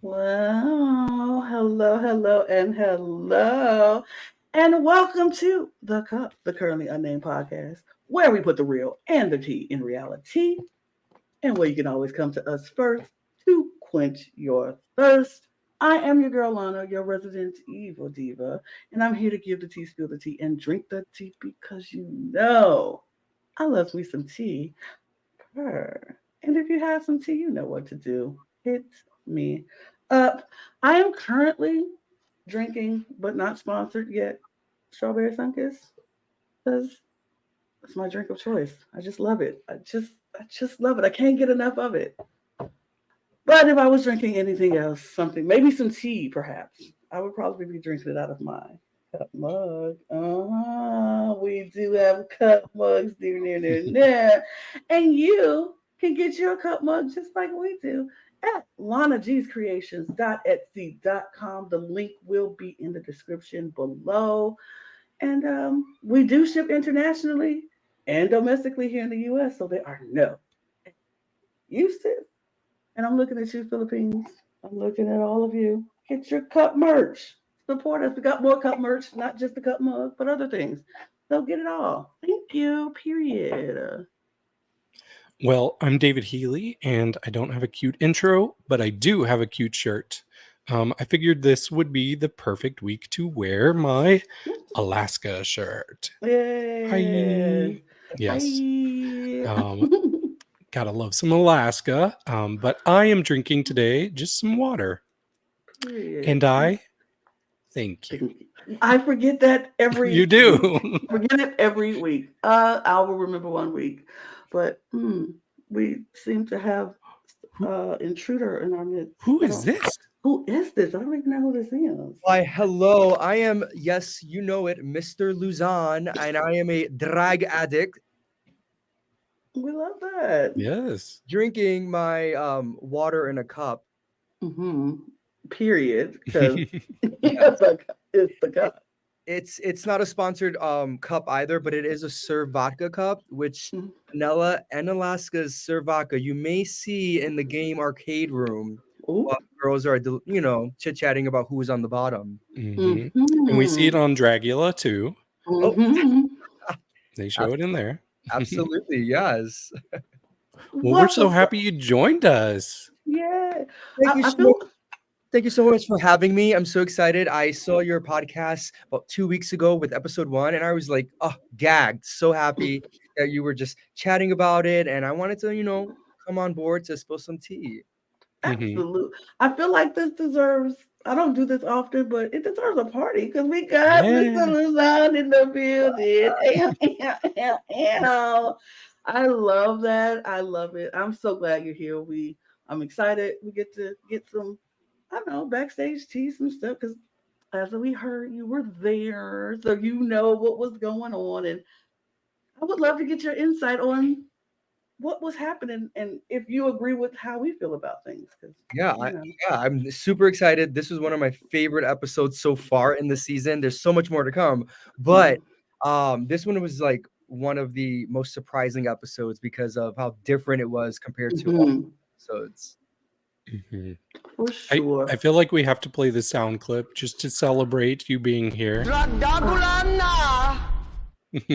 Wow. Hello, and welcome to The Cup, the Currently Unnamed Podcast, where we put the real and the tea in reality, and where you can always come to us first to quench your thirst. I am your girl Lana, your resident evil diva, and I'm here to give the tea, spill the tea, and drink the tea because you know I love me some tea. Purr. And if you have some tea, you know what to do. Hit me up. I am currently drinking, but not sponsored yet, strawberry sunkiss because it's my drink of choice. I just love it. I just love it. I can't get enough of it. But if I was drinking anything else, something maybe some tea, perhaps, I would probably be drinking it out of my cup mug. We do have cup mugs there. And you can get your cup mug just like we do at lanagscreations.etsy.com. The link will be in the description below. And we do ship internationally and domestically here in the US, so there are no excuses. And I'm looking at you, Philippines. I'm looking at all of you. Get your cup merch. Support us. We got more cup merch, not just the cup mug, but other things. So get it all. Thank you. Period. Well, I'm David Healy, and I don't have a cute intro, but I do have a cute shirt. I figured this would be the perfect week to wear my Alaska shirt. Yay. Hi. Yes. Hi. Gotta love some Alaska. But I am drinking today just some water. Period. And I thank you. I forget that every You do. Forget it every week. I will remember one week. But we seem to have intruder in our midst. Who is this? Who is this? I don't even know who this is. Why, hello. I am, yes, you know it, Mr. Luzon, and I am a drag addict. We love that. Yes. Drinking my water in a cup. Mm-hmm. Period. Because it's the cup. It's not a sponsored cup either, but it is a Serve Vodka cup, which Manila and Alaska's Serve Vodka you may see in the game arcade room. While girls are, chit-chatting about who's on the bottom. Mm-hmm. And we see it on Dragula too. Mm-hmm. They show it in there. Absolutely, yes. Well, we're so happy you joined us. Yeah. Thank you so much for having me. I'm so excited. I saw your podcast about 2 weeks ago with episode 1, and I was like, gagged. So happy that you were just chatting about it, and I wanted to, come on board to spill some tea. Absolutely. I feel like this deserves, I don't do this often, but it deserves a party because we got Mr. Luzon in the building. I love that. I love it. I'm so glad you're here. I'm excited. We get to get some, I don't know, backstage tea, some stuff, because as we heard, you were there, so you know what was going on. And I would love to get your insight on what was happening and if you agree with how we feel about things. I'm super excited. This was one of my favorite episodes so far in the season. There's so much more to come, but this one was like one of the most surprising episodes because of how different it was compared to all episodes. For sure. I feel like we have to play the sound clip just to celebrate you being here. Dragdagulan!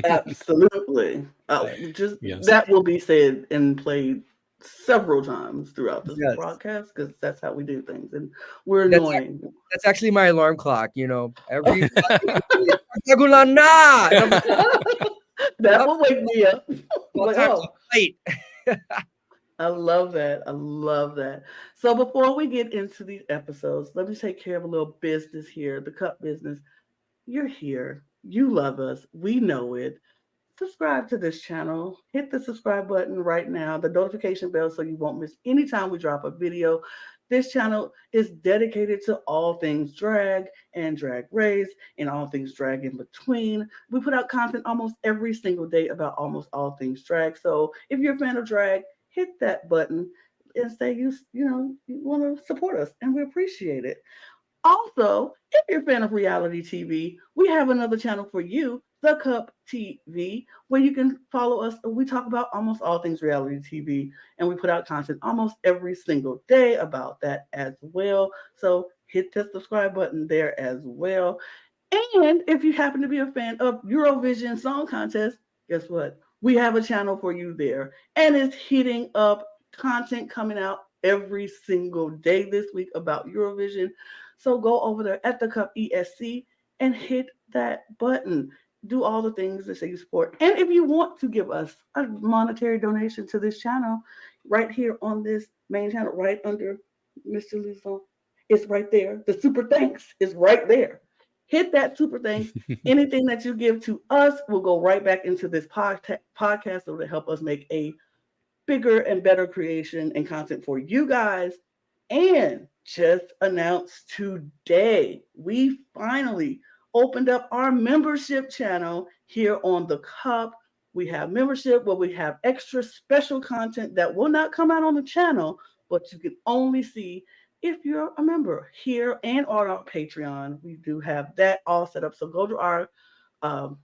Absolutely. That will be said and played several times throughout this broadcast because that's how we do things, and we're annoying. That's actually my alarm clock. Every that will wake me up. Wait. I love that. So before we get into these episodes, let me take care of a little business here. The cup business. You're here. You love us. We know it. Subscribe to this channel. Hit the subscribe button right now, the notification bell, so you won't miss any time we drop a video. This channel is dedicated to all things drag and drag race and all things drag in between. We put out content almost every single day about almost all things drag. So if you're a fan of drag, hit that button and say you want to support us, and we appreciate it. Also, if you're a fan of reality TV, we have another channel for you, The Cup TV, where you can follow us. We talk about almost all things reality TV, and we put out content almost every single day about that as well. So hit the subscribe button there as well. And if you happen to be a fan of Eurovision Song Contest, guess what? We have a channel for you there, and it's hitting up content coming out every single day this week about Eurovision. So go over there at the Cup ESC and hit that button. Do all the things that say you support. And if you want to give us a monetary donation to this channel, right here on this main channel, right under Mr. Luzon, it's right there. The super thanks is right there. Hit that super thanks. Anything that you give to us will go right back into this podcast so to help us make a bigger and better creation and content for you guys. And just announced today, we finally opened up our membership channel here on the Cup. We have membership where we have extra special content that will not come out on the channel, but you can only see if you're a member here and on our Patreon. We do have that all set up. So go to our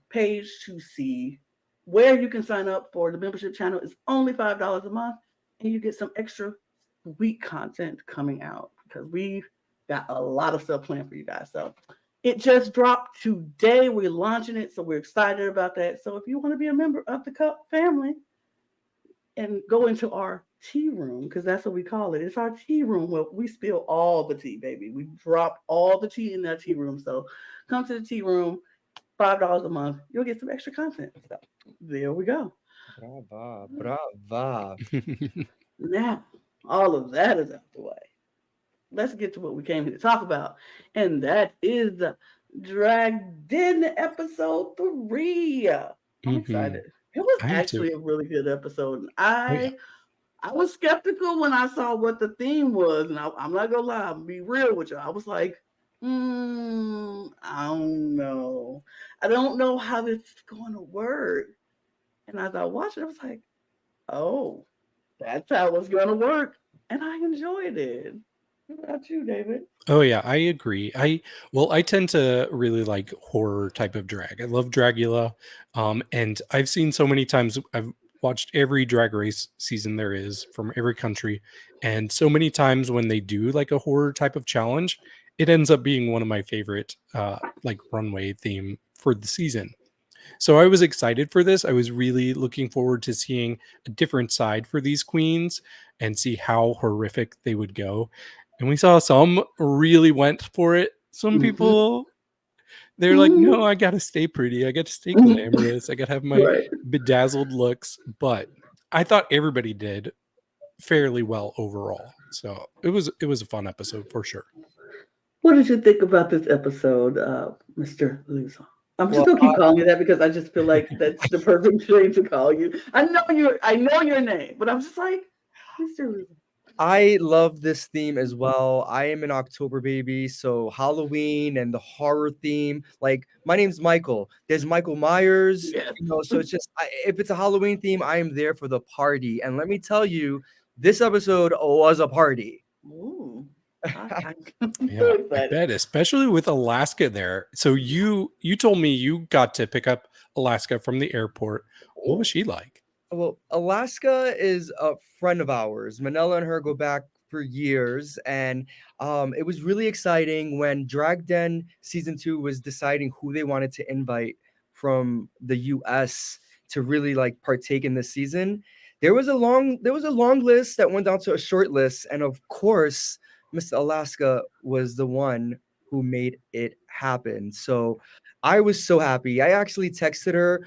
page to see where you can sign up for the membership channel. It's only $5 a month, and you get some extra sweet content coming out because we got a lot of stuff planned for you guys. So it just dropped today. We're launching it, so we're excited about that. So if you want to be a member of the Cup family and go into our tea room, because that's what we call it. It's our tea room where we spill all the tea, baby. We drop all the tea in that tea room. So come to the tea room, $5 a month. You'll get some extra content. So there we go. Brava, brava. Now, all of that is out the way. Let's get to what we came here to talk about, and that is Dragged In episode 3. I'm excited. It was I am too. actually a really good episode. And Oh, yeah. I was skeptical when I saw what the theme was, and I'm not gonna lie, I'm be real with you. I was like, I don't know. I don't know how this is going to work. And as I watched it, I was like, oh, that's how it's going to work. And I enjoyed it. What about you, David? Oh yeah, I agree. I tend to really like horror type of drag. I love Dragula. And I've seen so many times, I've watched every drag race season there is from every country. And so many times when they do like a horror type of challenge, it ends up being one of my favorite like runway theme for the season. So I was excited for this. I was really looking forward to seeing a different side for these queens and see how horrific they would go. And we saw some really went for it. Some Mm-hmm. people, they're like, no, I got to stay pretty. I got to stay Mm-hmm. glamorous. I got to have my Right. bedazzled looks. But I thought everybody did fairly well overall. So it was a fun episode for sure. What did you think about this episode, Mr. Luzon? I'm just Well, gonna keep calling you that because I just feel like that's the perfect name to call you. I know your name, but I'm just like, Mr. Luzon. I love this theme as well. I am an October baby, so Halloween and the horror theme. Like my name's Michael. There's Michael Myers, Yes. so it's just if it's a Halloween theme, I am there for the party. And let me tell you, this episode was a party. Ooh. I'm so Yeah, I excited. bet, especially with Alaska there. So you told me you got to pick up Alaska from the airport. What was she like? Well, Alaska is a friend of ours. Manila and her go back for years, and it was really exciting when Drag Den season 2 was deciding who they wanted to invite from the U.S. to really like partake in this season. There was a long list that went down to a short list, and of course, Miss Alaska was the one who made it happen. So I was so happy. I actually texted her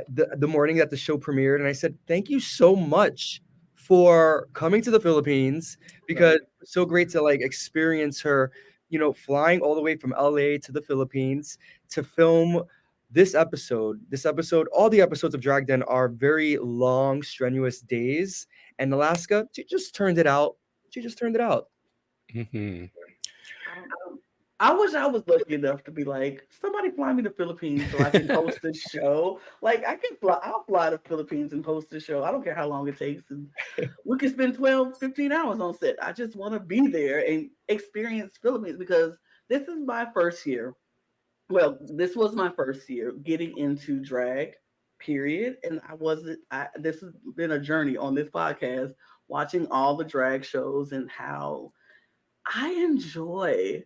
the morning that the show premiered, and I said, "Thank you so much for coming to the Philippines because Right. it's so great to like experience her, flying all the way from LA to the Philippines to film this episode. This episode, all the episodes of Drag Den are very long, strenuous days, and Alaska, she just turned it out. She just turned it out. Hmm. I wish I was lucky enough to be like, somebody fly me to Philippines so I can host this show. Like I can fly, I'll fly to Philippines and host the show. I don't care how long it takes. And we can spend 12, 15 hours on set. I just want to be there and experience Philippines because this is my first year. Well, this was my first year getting into drag, period. And I wasn't I this has been a journey on this podcast, watching all the drag shows and how I enjoy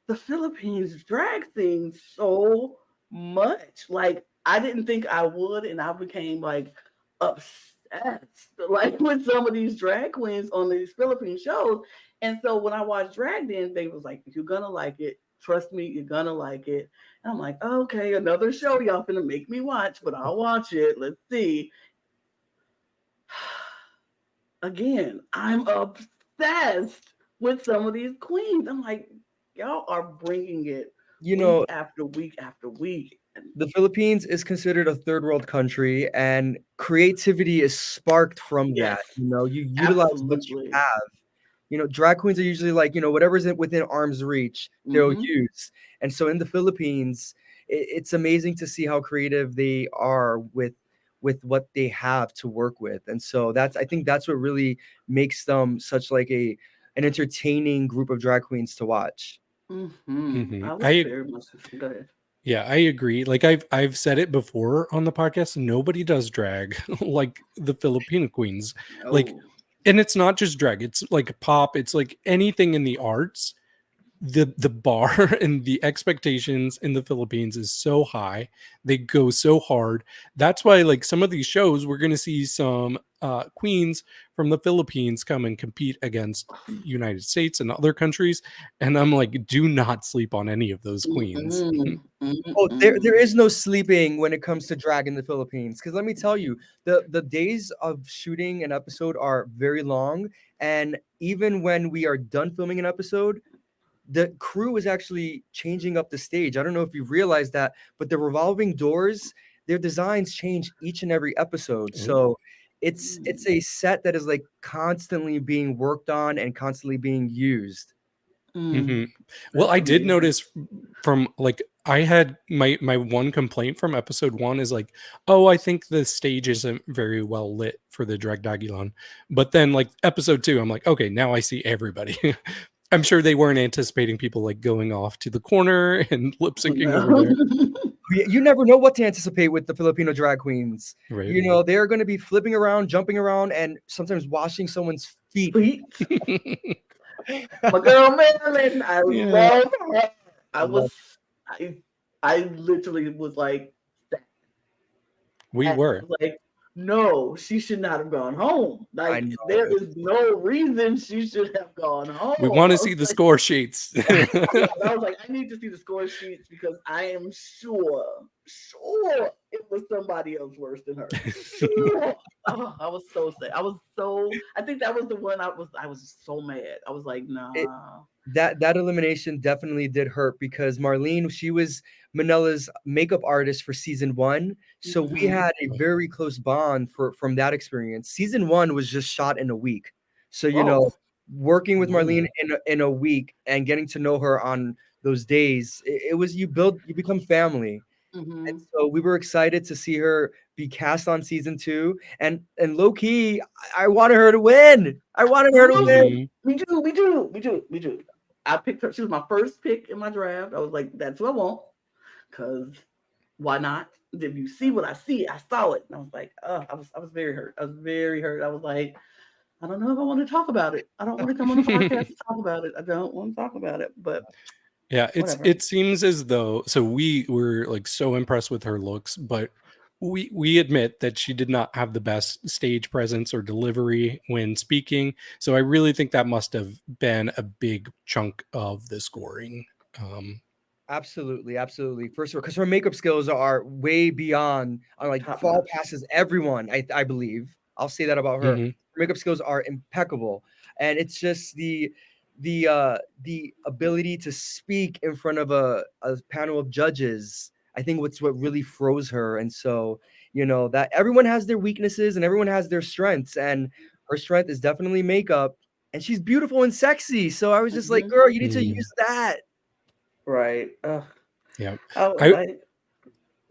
the Philippines drag scene so much. Like I didn't think I would, and I became like obsessed, like with some of these drag queens on these Philippine shows. And so when I watched Drag Den, they was like, "You're gonna like it. Trust me, you're gonna like it." And I'm like, "Okay, another show y'all finna make me watch, but I'll watch it. Let's see." Again, I'm obsessed with some of these queens. I'm like, y'all are bringing it You week know, after week after week. the Philippines is considered a third world country, and creativity is sparked from that. Yes, You utilize what you absolutely. have. Drag queens are usually like, whatever's within arm's reach, they'll Hmm. use. And so in the Philippines, it's amazing to see how creative they are with what they have to work with. And so I think that's what really makes them such like an entertaining group of drag queens to watch. I was I very much go ahead. Yeah, I agree. Like I've said it before on the podcast, nobody does drag like the Filipino queens. Like, Oh. and it's not just drag, it's like pop, it's like anything in the arts. The bar and the expectations in the Philippines is so high. They go so hard. That's why like some of these shows we're going to see some queens from the Philippines come and compete against United States and other countries, and I'm like, do not sleep on any of those queens. Mm-mm, Oh, there mm-mm. is no sleeping when it comes to drag in the Philippines. Because let me tell you, the days of shooting an episode are very long, and even when we are done filming an episode, the crew is actually changing up the stage. I don't know if you've realized that, but the revolving doors, their designs change each and every episode. Ooh. So it's a set that is like constantly being worked on and constantly being used. Hmm. Well, That's I did amazing. notice from like I had my one complaint from episode one is like, oh, I think the stage isn't very well lit for the Dragdagulan. But then like episode two, I'm like, okay, now I see everybody. I'm sure they weren't anticipating people like going off to the corner and lip syncing over No. there. You never know what to anticipate with the Filipino drag queens. Right. They're going to be flipping around, jumping around, and sometimes washing someone's feet. Feet. My girl Marilyn, I Yeah, love her. I I love. was I I literally was like we I were. was like, no, she should not have gone home. I Like, know. there is no reason she should have gone We home. want I to was see the like, score sheets. yeah, I was like, I need to see the score sheets because I am sure it was somebody else worse than her. Sure. Oh, I was so sad. I think that was the one I was so mad. I was like, nah. That elimination definitely did hurt because Marlene, she was Manila's makeup artist for season one. So we Mhm. had a very close bond from that experience. Season one was just shot in a week. So, Oh. working with Marlene Ooh. in a week and getting to know her on those days, it was you become family. And Hmm. so we were excited to see her be cast on season two. And low key, I wanted her to win. I wanted her to win. Hmm. We do. I picked her. She was my first pick in my draft. I was like, that's what I want. Cause why not? If you see what I see, I saw it. And I was like, I was very hurt. I was very hurt. I was like, I don't know if I want to talk about it. I don't want to come on the podcast to talk about it. I don't want to talk about it. But Yeah, whatever. it seems as though so we were like so impressed with her looks, but we admit that she did not have the best stage presence or delivery when speaking. So I really think that must have been a big chunk of the scoring. Um, Absolutely, absolutely. First of all, because her makeup skills are way beyond, like Top far notch. passes everyone. I believe I'll say that about her. mhm. Her makeup skills are impeccable, and it's just the ability to speak in front of a panel of judges. I think what really froze her, and so that everyone has their weaknesses and everyone has their strengths, and her strength is definitely makeup. and she's beautiful and sexy. So I was just like, Mhm. girl, you need to Mm, use that. Right. yeah. Oh, I like,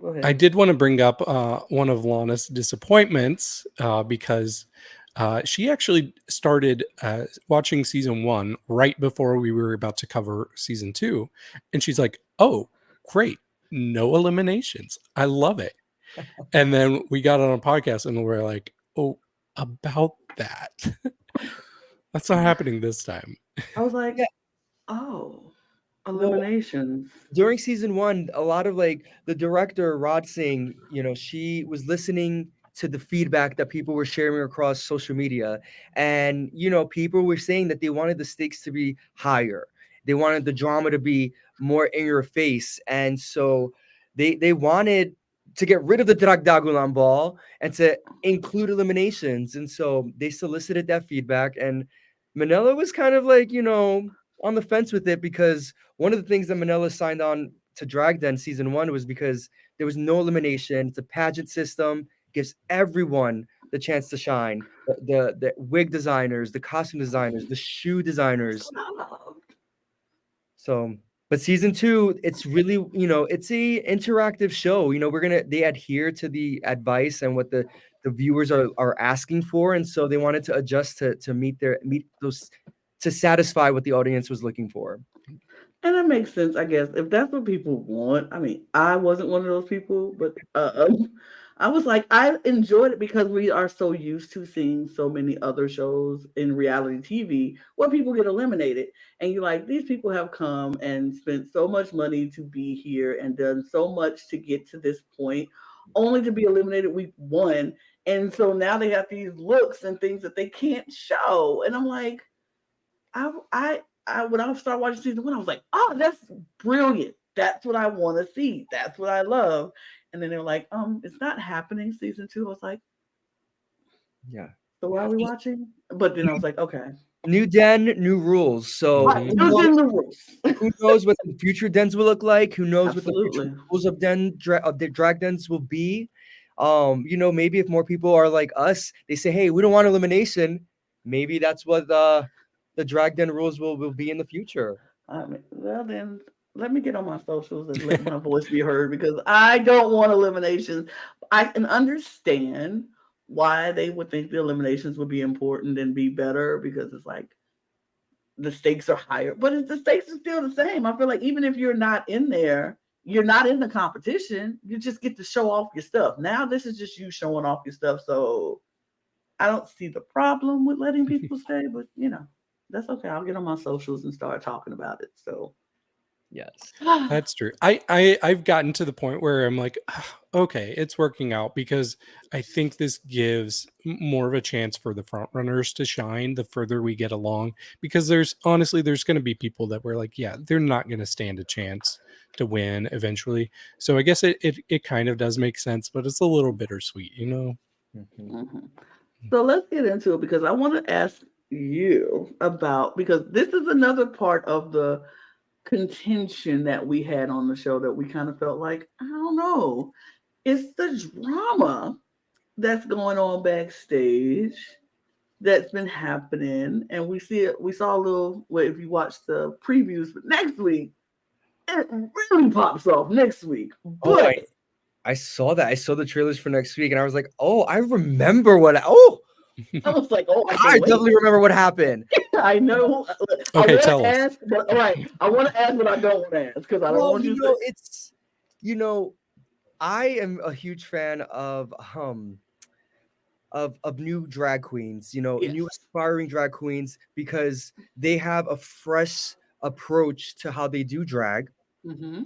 go I ahead. did want to bring up one of Lana's disappointments because she actually started watching season one right before we were about to cover season two. And she's like, oh, great. No eliminations. I love it. And then we got on a podcast and we're like, oh, about that. That's not happening this time. I was like, Yeah, oh, no, eliminations. during season one, a lot of like the director Rod Singh, she was listening to the feedback that people were sharing across social media, and people were saying that they wanted the stakes to be higher, they wanted the drama to be more in your face, and so they wanted to get rid of the Dragdagulan ball and to include eliminations, and so they solicited that feedback, and Manila was kind of like on the fence with it because one of the things that Manila signed on to Drag Den season one was because there was no elimination. It's a pageant system, gives everyone the chance to shine. The wig designers, the costume designers, the shoe That's designers. what I love. So, but season two, it's really it's a interactive show. They adhere to the advice and what the viewers are asking for, and so they wanted to adjust to meet those to satisfy what the audience was looking for. And that makes sense, I guess. If that's what people want, I mean, I wasn't one of those people, but I was like, I enjoyed it because we are so used to seeing so many other shows in reality TV where people get eliminated. And you're like, these people have come and spent so much money to be here and done so much to get to this point, only to be eliminated week one. And so now they have these looks and things that they can't show. And I'm like, I when I started watching season one, I was like, oh, that's brilliant. That's what I want to see. That's what I love. And then they were like, it's not happening season two. I was like, Yeah. so why are we watching? But then I was like, okay. New den, new rules. So Right, Mhm. using the rules. who knows what the future dens will look like? Who knows what the future Absolutely. rules of the drag dens will be? Maybe if more people are like us, they say, "Hey, we don't want elimination." Maybe that's what the drag den rules will be in the future. I mean, well then let me get on my socials and let my voice be heard because I don't want eliminations. I can understand why they would think the eliminations would be important and be better because it's like the stakes are higher, but the stakes are still the same. I feel like even if you're not in there, you're not in the competition. You just get to show off your stuff. Now this is just you showing off your stuff. So I don't see the problem with letting people stay, but that's okay. I'll get on my socials and start talking about it. So Yes. That's true. I've gotten to the point where I'm like, "Ah, okay, it's working out because I think this gives more of a chance for the front runners to shine the further we get along. Because there's going to be people that were like, yeah, they're not going to stand a chance to win eventually. So I guess it kind of does make sense, but it's a little bittersweet, you know? Mhm. mhm. So let's get into it because I want to ask you about because this is another part of the contention that we had on the show that we kind of felt like, I don't know, it's the drama that's going on backstage that's been happening. And we see it, we saw a little, well, if you watch the previews for next week, it really pops off next week. Oh, But I saw that. I saw the trailers for next week, and I was like, oh, I remember what. Oh, I was like, oh, I I can't wait. definitely remember what happened. I know. I Okay, want tell to us. ask, but all right, I want to ask, but I don't want to ask because I don't Well, want you to. it's you know, I am a huge fan of new drag queens, new Yes. aspiring drag queens because they have a fresh approach to how they do drag. Mm-hmm.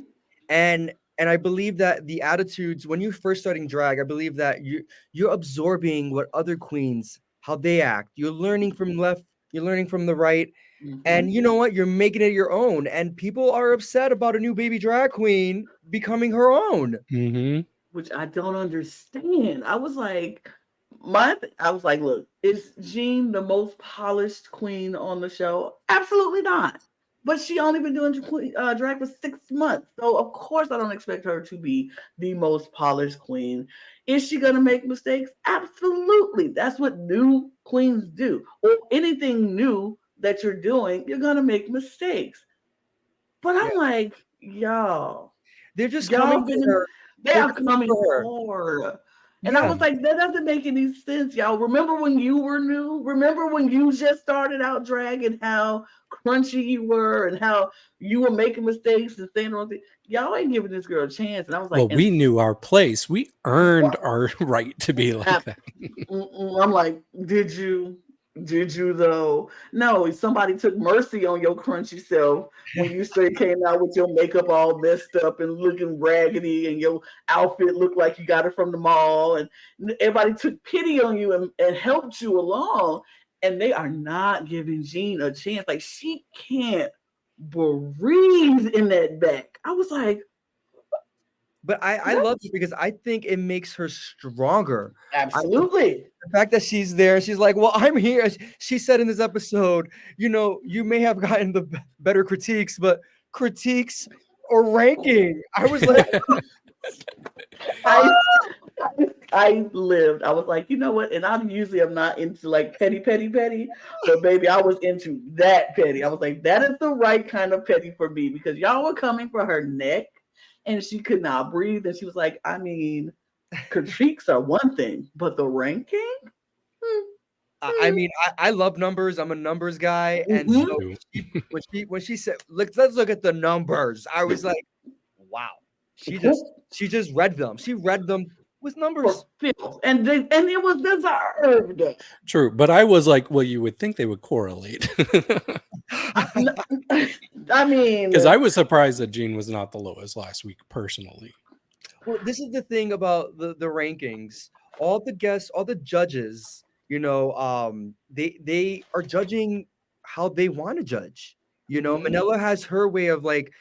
And I believe that the attitudes when you're first starting drag, I believe that you're absorbing what other queens how they act. You're learning from left, you're learning from the right, Mm-hmm. and you know what? You're making it your own. And people are upset about a new baby drag queen becoming her own. Hmm. Which I don't understand. I was like, look, is Jean the most polished queen on the show? Absolutely not. But she only been doing drag for 6 months, so of course I don't expect her to be the most polished queen. Is she gonna make mistakes? Absolutely. That's what new queens do, or anything new. that you're doing, you're gonna make mistakes. But Yeah. I'm like, y'all, They're just y'all coming for been her. they They're are coming coming for her. hard. And I Yeah. was like, that doesn't make any sense, y'all. Remember when you were new? Remember when you just started out drag and how crunchy you were and how you were making mistakes and saying wrong things? Y'all ain't giving this girl a chance. And I was like, Well, we knew our place. We earned wow. our right to be like that. I'm like, did you? Did you though? No, somebody took mercy on your crunchy self when you straight came out with your makeup all messed up and looking raggedy and your outfit looked like you got it from the mall and everybody took pity on you and helped you along. And they are not giving Jean a chance. Like she can't breathe in that back. I was like, But I love it because I think it makes her stronger. absolutely. The fact that she's there, she's like, "Well, I'm here." She said in this episode, you may have gotten the better critiques, but critiques or ranking. I was like, I I lived. I was like, you know what? And I usually am not into like petty, petty, petty, but baby, I was into that petty. I was like, that is the right kind of petty for me because y'all were coming for her neck, and she could not breathe. And she was like, I mean, critiques are one thing, but the ranking. Hmm, I mean, I love numbers. I'm a numbers guy, and mhm. so when she said, let's look at the numbers," I was like, "Wow." She just read them. She read them with numbers. For filth, and it was deserved. True, but I was like, well, you would think they would correlate. I mean, Because I was surprised that Jean was not the lowest last week, personally. Well, this is the thing about the rankings. All the guests, all the judges, they are judging how they want to judge. Mhm. Manila has her way of like,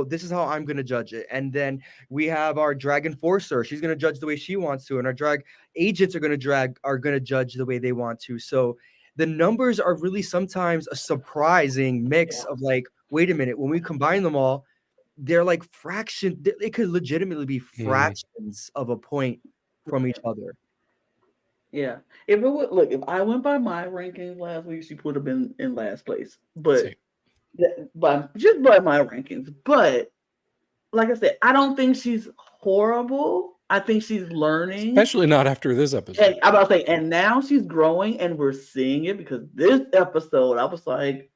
this is how I'm gonna judge it. And then we have our drag enforcer. She's gonna judge the way she wants to, and our drag agents are gonna judge the way they want to. So the numbers are really sometimes a surprising mix of like, wait a minute, when we combine them all, they're like it could legitimately be Mm, fractions of a point from each other. Yeah. If it would look, if I went by my rankings last week, she would have been in last place. But same. just by my rankings. But like I said, I don't think she's horrible. I think she's learning. Especially not after this episode. And I'm about to say, and now she's growing and we're seeing it because this episode, I was like,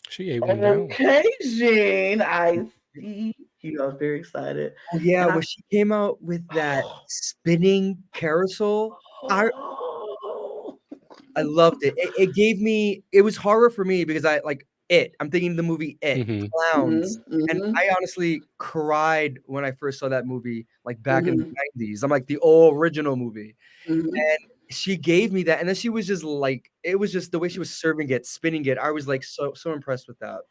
She ate one down. okay, Jean, I see. I was very excited. Oh yeah, And when she came out with that spinning carousel, I oh, I loved it. It was horror for me because I'm thinking the movie It, Hmm. clowns. And mhm, I honestly cried when I first saw that movie, like back in the mhm, 90s. I'm like the old original movie. mhm. And she gave me that. And then she was just like, it was just the way she was serving it, spinning it. I was like so impressed with that.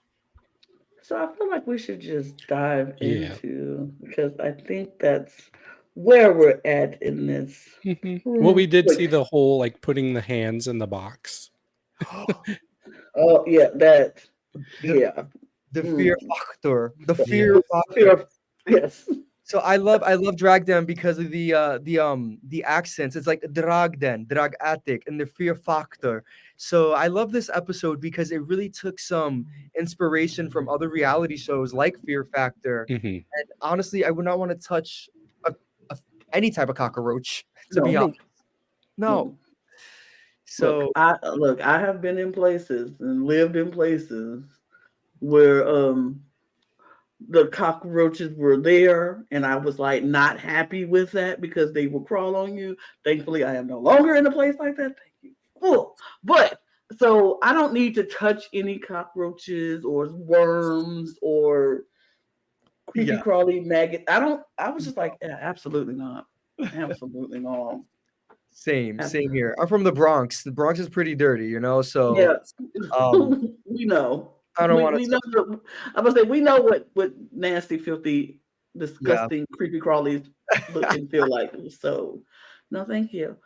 So I feel like we should just dive Yeah. into because I think that's where we're at in this. Well, we did Like, see the whole like putting the hands in the box. oh yeah, that the yeah. the fear Mm. factor. The Yeah. fear factor. Fear yes. So I love drag them because of the accents. It's like drag den, drag attic, and the fear factor. So I love this episode because it really took some inspiration from other reality shows like Fear Factor. Hmm. And honestly, I would not want to touch a, a, any type of cockroach. To No, be me. honest, no. Mm. Look, So I have been in places and lived in places where the cockroaches were there and I was like not happy with that because they would crawl on you. Thankfully, I am no longer in a place like that. Thank you. Cool. But so I don't need to touch any cockroaches or worms or creepy yeah, crawly maggot. I was just like, yeah, absolutely not. Absolutely not. same here. I'm from the Bronx. The Bronx is pretty dirty. So Yeah. um, We know. I don't want We to know touch. I must say we know what nasty, filthy, Yeah. disgusting, creepy crawlies look and feel like. So no thank you.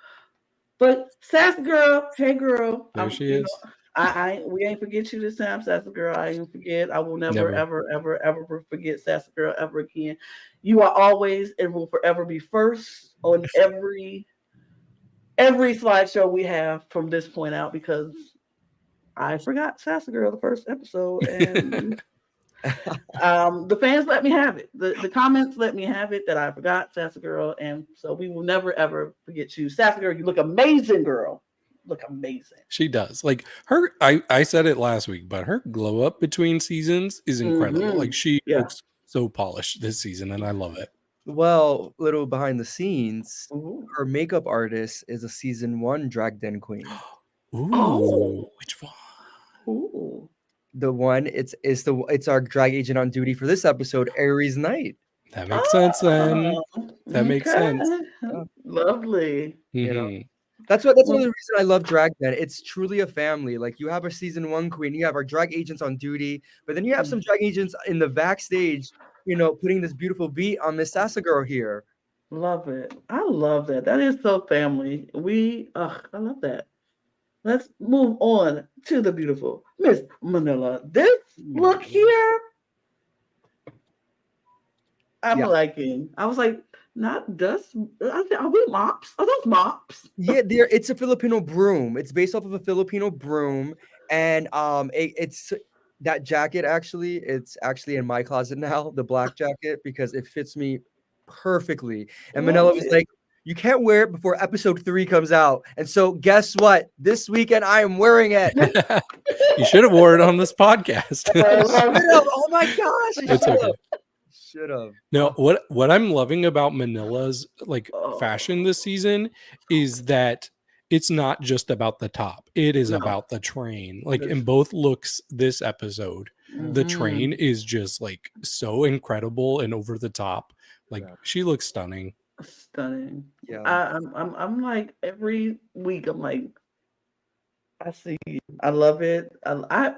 But Sass girl, hey girl. There she is. I we ain't forget you this time, Sass girl. I ain't forget. I will never, Never. ever, ever, ever forget Sass girl ever again. You are always and will forever be first on every slideshow we have from this point out because I forgot Sassy Girl the first episode, and the fans let me have it. The comments let me have it that I forgot Sassy Girl, and so we will never ever forget you, Sassy Girl. You look amazing, girl. Look amazing. She does. Like her, I said it last week, but her glow up between seasons is incredible. Like she Yeah. looks so polished this season, and I love it. Well, little behind the scenes, Ooh. her makeup artist is a season 1 drag den queen. Ooh, Oh. which one? Ooh. The one it's our drag agent on duty for this episode, Aries Knight. That makes sense then. Oh, That makes sense. Yeah. Lovely. You know? Mhm. That's one of the reasons I love drag den. It's truly a family. Like you have our season 1 queen, you have our drag agents on duty, but then you have some drag agents in the backstage, putting this beautiful beat on Miss Sassa Girl here. Love it. I love that. That is so family. I love that. Let's move on to the beautiful Miss Manila. This look here, I'm Yeah. liking. I was like, not dust. Are we mops? Are those mops? Yeah, it's a Filipino broom. It's based off of a Filipino broom, and it's that jacket actually. It's actually in my closet now, the black jacket, because it fits me perfectly. And Manila was like, "You can't wear it before episode 3 comes out." And so, guess what? This weekend I am wearing it. You should have wore it on this podcast. Oh my gosh! It's okay. Should have. No, what I'm loving about Manila's like fashion this season is that it's not just about the top. It is about the train. Like in both looks this episode, the train is just like so incredible and over the top. Like she looks stunning. Stunning. Yeah. I'm like every week. I'm like, I see you. I love it.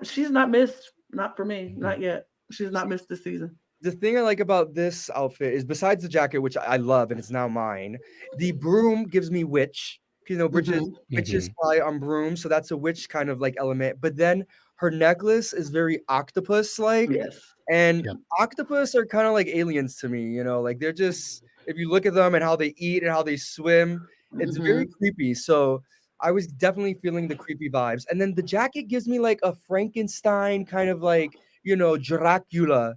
She's not missed. Not for me. Not yet. She's not missed this season. The thing I like about this outfit is besides the jacket, which I love and it's now mine, the broom gives me witch. Witches fly on brooms, so that's a witch kind of like element. But then her necklace is very octopus-like. Yes. And octopus are kind of like aliens to me, like they're just, if you look at them and how they eat and how they swim, it's very creepy. So I was definitely feeling the creepy vibes. And then the jacket gives me like a Frankenstein kind of like, Dracula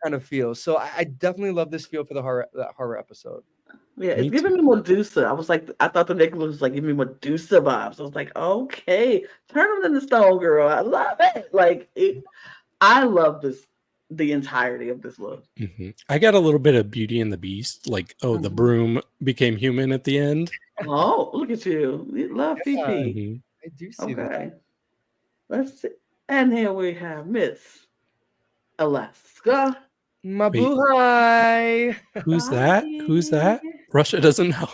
kind of feel. So I definitely love this feel for the horror episode. Yeah, it's giving me Medusa. I thought the necklace was like giving me Medusa vibes. I was like, okay, turn them into stone, girl. I love it. I love the entirety of this look. I got a little bit of Beauty and the Beast. Like, the broom became human at the end. Oh, look at you. You love Fifi. I do see that. Let's see. And here we have Miss Alaska. Mabuhay. Who's that? Who's that? Russia doesn't know.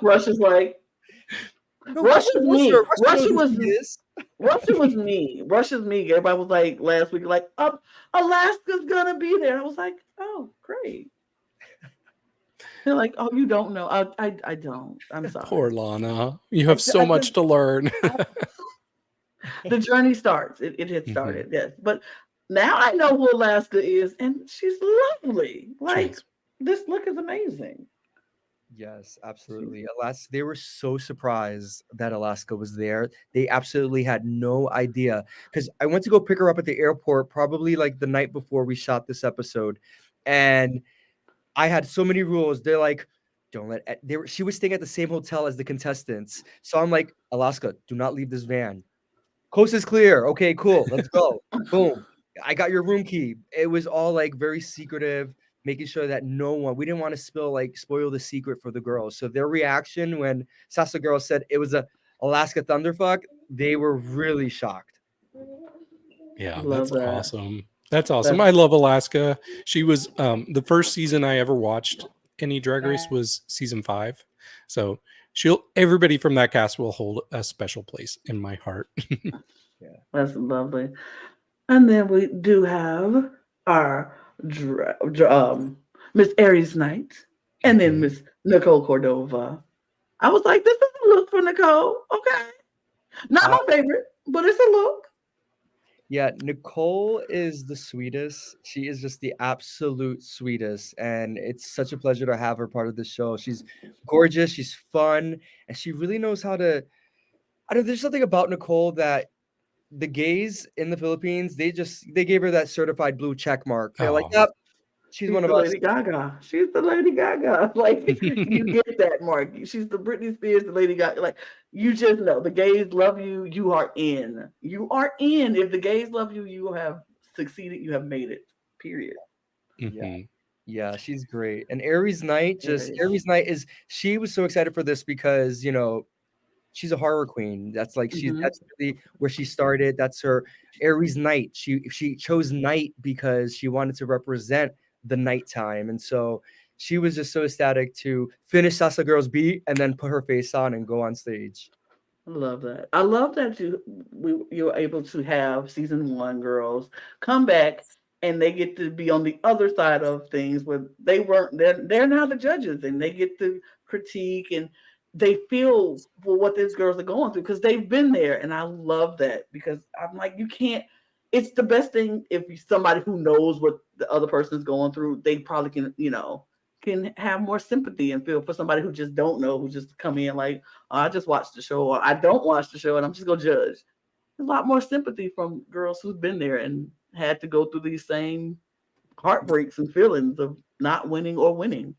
Russia's like, Russia's me. Russia was me. Russia's me. Everybody was like last week, like, Alaska's gonna be there. I was like, oh, great. They're like, oh, you don't know. I don't. I'm sorry. Poor Lana. You have so much to learn. The journey starts. It had started, yes. But now I know who Alaska is, and she's lovely. This look is amazing. Yes, absolutely. They were so surprised that Alaska was there. They absolutely had no idea. Because I went to go pick her up at the airport probably like the night before we shot this episode. And I had so many rules. They're like, she was staying at the same hotel as the contestants. So I'm like, Alaska, do not leave this van. Coast is clear. Okay, cool. Let's go. Boom. I got your room key. It was all like very secretive, making sure that we didn't want to spoil the secret for the girls. So their reaction when Sassa Girl said it was a Alaska Thunderfuck, they were really shocked. Yeah, that's awesome. That's awesome. I love Alaska. She was the first season I ever watched any Drag Race was season 5. So everybody from that cast will hold a special place in my heart. Yeah, that's lovely. And then we do have our Miss Aries Knight, and then Miss Nicole Cordova. I was like, this is a look for Nicole. Okay, not my favorite, but it's a look. Yeah, Nicole is the sweetest. She is just the absolute sweetest. And it's such a pleasure to have her part of the show. She's gorgeous. She's fun. And she really knows how to, I don't. There's something about Nicole that the gays in the Philippines, they gave her that certified blue check mark. They're like, Oh. yep, she's She's one of the us. Lady Gaga. She's the Lady Gaga. Like you get that, Mark. She's the Britney Spears, the Lady Gaga. Like you just know the gays love you. You are in. You are in. If the gays love you, you have succeeded. You have made it. Period. Yeah. Mhm. Yeah, she's great. And Aries Night, Aries. Aries Night is she was so excited for this because, she's a horror queen. That's like Mhm. that's really where she started. That's her Aries Night. She chose night because she wanted to represent the nighttime. And so she was just so ecstatic to finish Salsa Girls Beat and then put her face on and go on stage. I love that. I love that you're able to have season one girls come back and they get to be on the other side of things where they weren't. They're now the judges and they get to critique and they feel for what these girls are going through because they've been there. And I love that because I'm like, you can't. It's the best thing if somebody who knows what the other person is going through, they probably can have more sympathy and feel for somebody who just don't know, who just come in like, I just watched the show, or I don't watch the show, and I'm just gonna judge. There's a lot more sympathy from girls who've been there and had to go through these same heartbreaks and feelings of not winning or winning.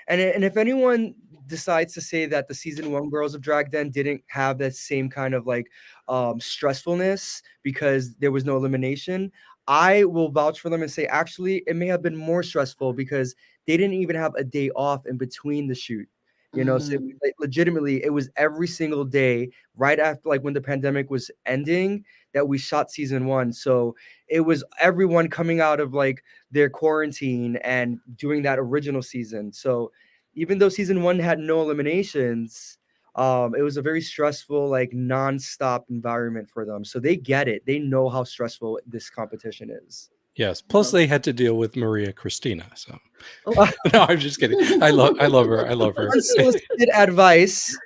And if anyone decides to say that the season one Girls of Drag then didn't have that same kind of like stressfulness because there was no elimination, I will vouch for them and say actually it may have been more stressful because they didn't even have a day off in between the shoot. So Mm. like, legitimately, it was every single day right after like when the pandemic was ending that we shot season one. So it was everyone coming out of like their quarantine and doing that original season. So even though season one had no eliminations, it was a very stressful, like nonstop environment for them. So they get it. They know how stressful this competition is. Yes. Plus, they had to deal with Maria Christina. So Oh, no, I'm just kidding. I love her. I love her. Unsolicited advice.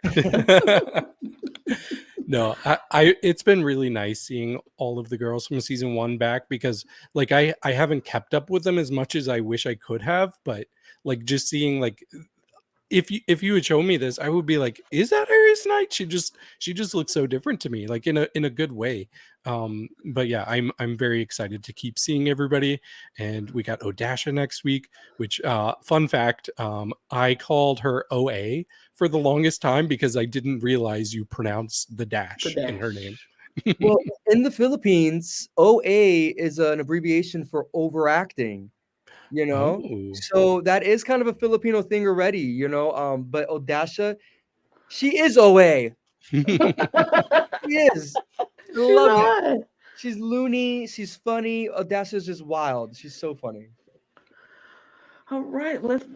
No, it's been really nice seeing all of the girls from season one back because like I haven't kept up with them as much as I wish I could have, but like just seeing like if you had shown me this, I would be like, is that Aries Knight? She just looks so different to me, like in a good way. But yeah, I'm very excited to keep seeing everybody. And we got Odasha next week, which fun fact, I called her OA for the longest time because I didn't realize you pronounce the the dash in her name. dash. Well, in the Philippines, OA is an abbreviation for overacting. Oh. So that is kind of a Filipino thing already. But Odasha, she is OA. She is. I She's love it. all right. She's loony. She's funny. Odasha's just wild. She's so funny. All right, let's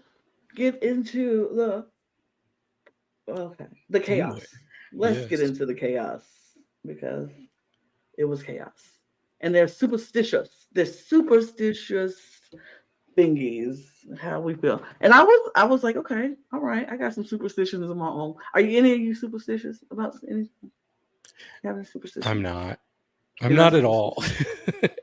get into the Themewear. chaos. Let's get Yes. into the chaos because it was chaos. And they're superstitious. They're superstitious thingies. How we feel. And I was like, okay, all right, I got some superstitions of my own. Are you any of you superstitious about anything? Having I'm superstitions? not. I'm You're not not at all. superstitious.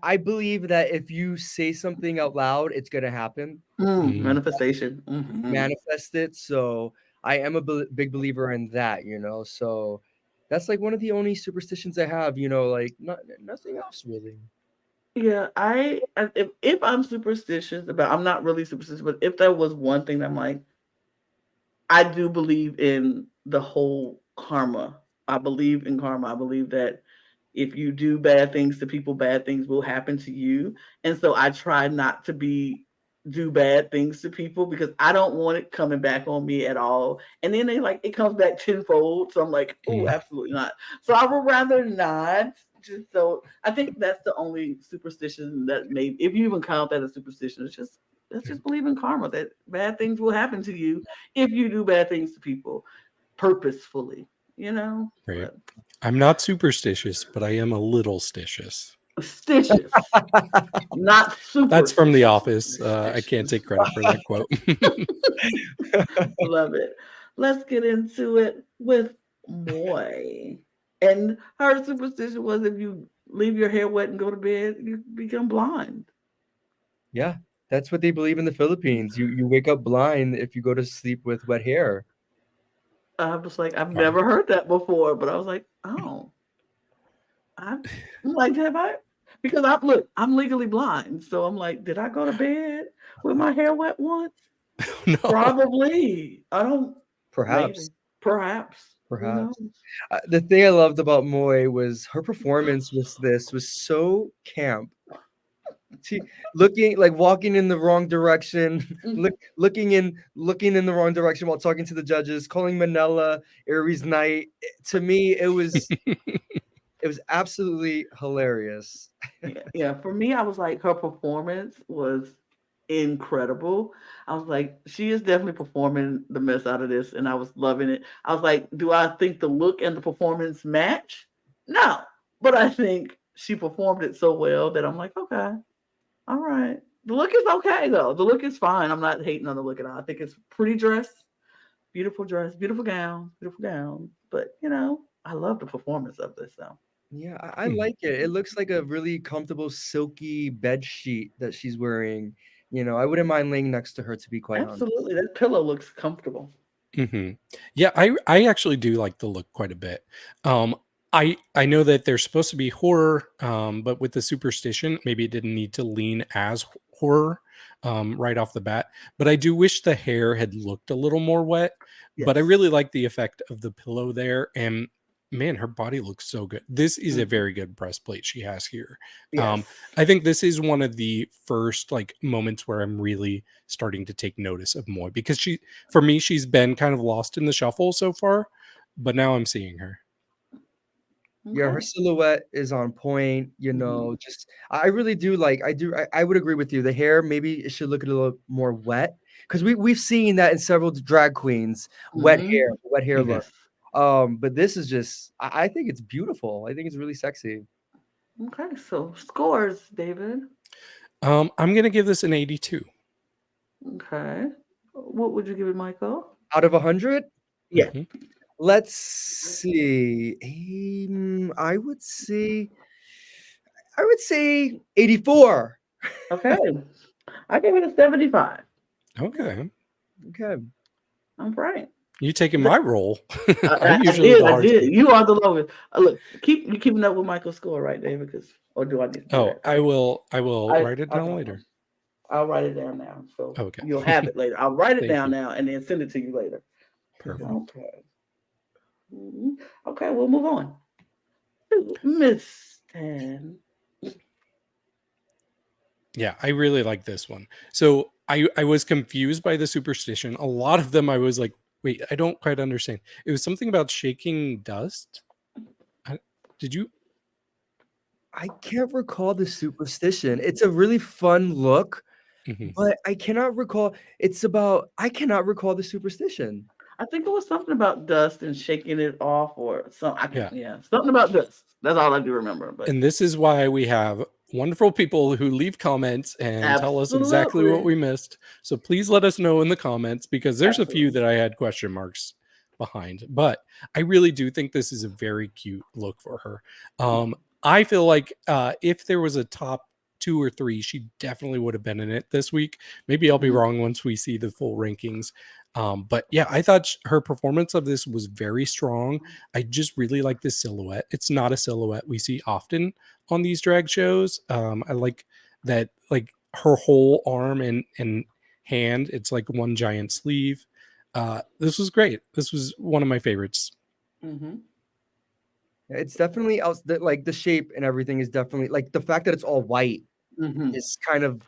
I believe that if you say something out loud, it's gonna happen. Mm, Manifestation. Hmm. Manifest it. So I am a big believer in that. So that's like one of the only superstitions I have. Like nothing else really. Yeah, if I'm superstitious about, I'm not really superstitious, but if there was one thing that I'm like, I do believe in the whole karma. I believe in karma. I believe that if you do bad things to people, bad things will happen to you. And so I try not to do bad things to people because I don't want it coming back on me at all. And then it comes back tenfold. So I'm like, oh, mm. absolutely not. So I would rather not. Just so I think that's the only superstition that maybe, if you even count that as superstition, let's just believe in karma that bad things will happen to you if you do bad things to people purposefully, you know? Right. But I'm not superstitious, but I am a little stitious. stitches, not That's from The superstitious. Office. I can't Stitches. take credit for that quote. Love it. Let's get into it with Moy. And her superstition was if you leave your hair wet and go to bed, you become blind. Yeah, that's what they believe in the Philippines. You wake up blind if you go to sleep with wet hair. I was like, I've Wow. never heard that before, but I was like, oh, I'm like, have I? Because I'm legally blind, so I'm like, did I go to bed with my hair wet once? No. Probably. I don't. Perhaps, Maybe. Perhaps. Who knows? perhaps. The thing I loved about Moy was her performance was so camp. She looking like walking in the wrong direction, looking in the wrong direction while talking to the judges, calling Manila Aries Knight. To me, it was absolutely hilarious. Yeah, yeah. For me, I was like, her performance was incredible. I was like, she is definitely performing the mess out of this, and I was loving it. I was like, do I think the look and the performance match? No, but I think she performed it so well that I'm like, okay, all right. The look is okay though. The look is fine. I'm not hating on the look at all. I think it's pretty dress, beautiful gown. But I love the performance of this though. Yeah, I Mhm. like it. It looks like a really comfortable silky bed sheet that she's wearing. I wouldn't mind laying next to her, to be quite honest. Absolutely, that pillow looks comfortable. Mhm. Yeah, I actually do like the look quite a bit. I know that there's supposed to be horror, but with the superstition, maybe it didn't need to lean as horror right off the bat. But I do wish the hair had looked a little more wet. But I Yes. really like the effect of the pillow there, and man, her body looks so good. This is a Mhm. very good breastplate she has here. Yes. I think this is one of the first like moments where I'm really starting to take notice of Moy because for me, she's been kind of lost in the shuffle so far, but now I'm seeing her. Yeah, her Okay. silhouette is on point. Mhm. Just I really do like. I would agree with you. The hair maybe it should look a little more wet because we've seen that in several drag queens, Mhm. wet hair look. Yes. But this is just. I think it's beautiful. I think it's really sexy. Okay. So scores, David. I'm gonna give this an 82. Okay. What would you give it, Michael? Out of 100, Yeah. Mhm. let's see. I would say 84. Okay. I gave it a 75. Okay, Okay. I'm right. you taking my role. I, I'm I usually did. the I hard did. score. You are the lowest. Look, you keeping up with Michael's score, right, David? Or do I need to do Oh, that? I will. I will I write it down okay. later. I'll write it down now, so Okay, you'll have it later. I'll write it thank down you. now and then send it to you later. Perfect. Okay. Okay, we'll move on to Miss Tan. Yeah, I really like this one. So I was confused by the superstition. A lot of them I was like, wait, I don't quite understand. It was something about shaking dust. I, did you? I can't recall the superstition. It's a really fun look, Mhm. but I cannot recall the superstition. I think it was something about dust and shaking it off, or some. I can't. Yeah. Yeah, something about dust. That's all I do remember. But And this is why we have wonderful people who leave comments and tell us exactly what absolutely, we missed. So please let us know in the comments because there's a few absolutely. that I had question marks behind. But I really do think this is a very cute look for her. I feel like if there was a top two or three, she definitely would have been in it this week. Maybe I'll be Mhm. wrong once we see the full rankings. But yeah, I thought her performance of this was very strong. I just really like this silhouette. It's not a silhouette we see often on these drag shows. I like that, like her whole arm and hand. It's like one giant sleeve. This was great. This was one of my favorites. Mhm. It's definitely else that like the shape and everything is definitely like the fact that it's all white Mhm. is kind of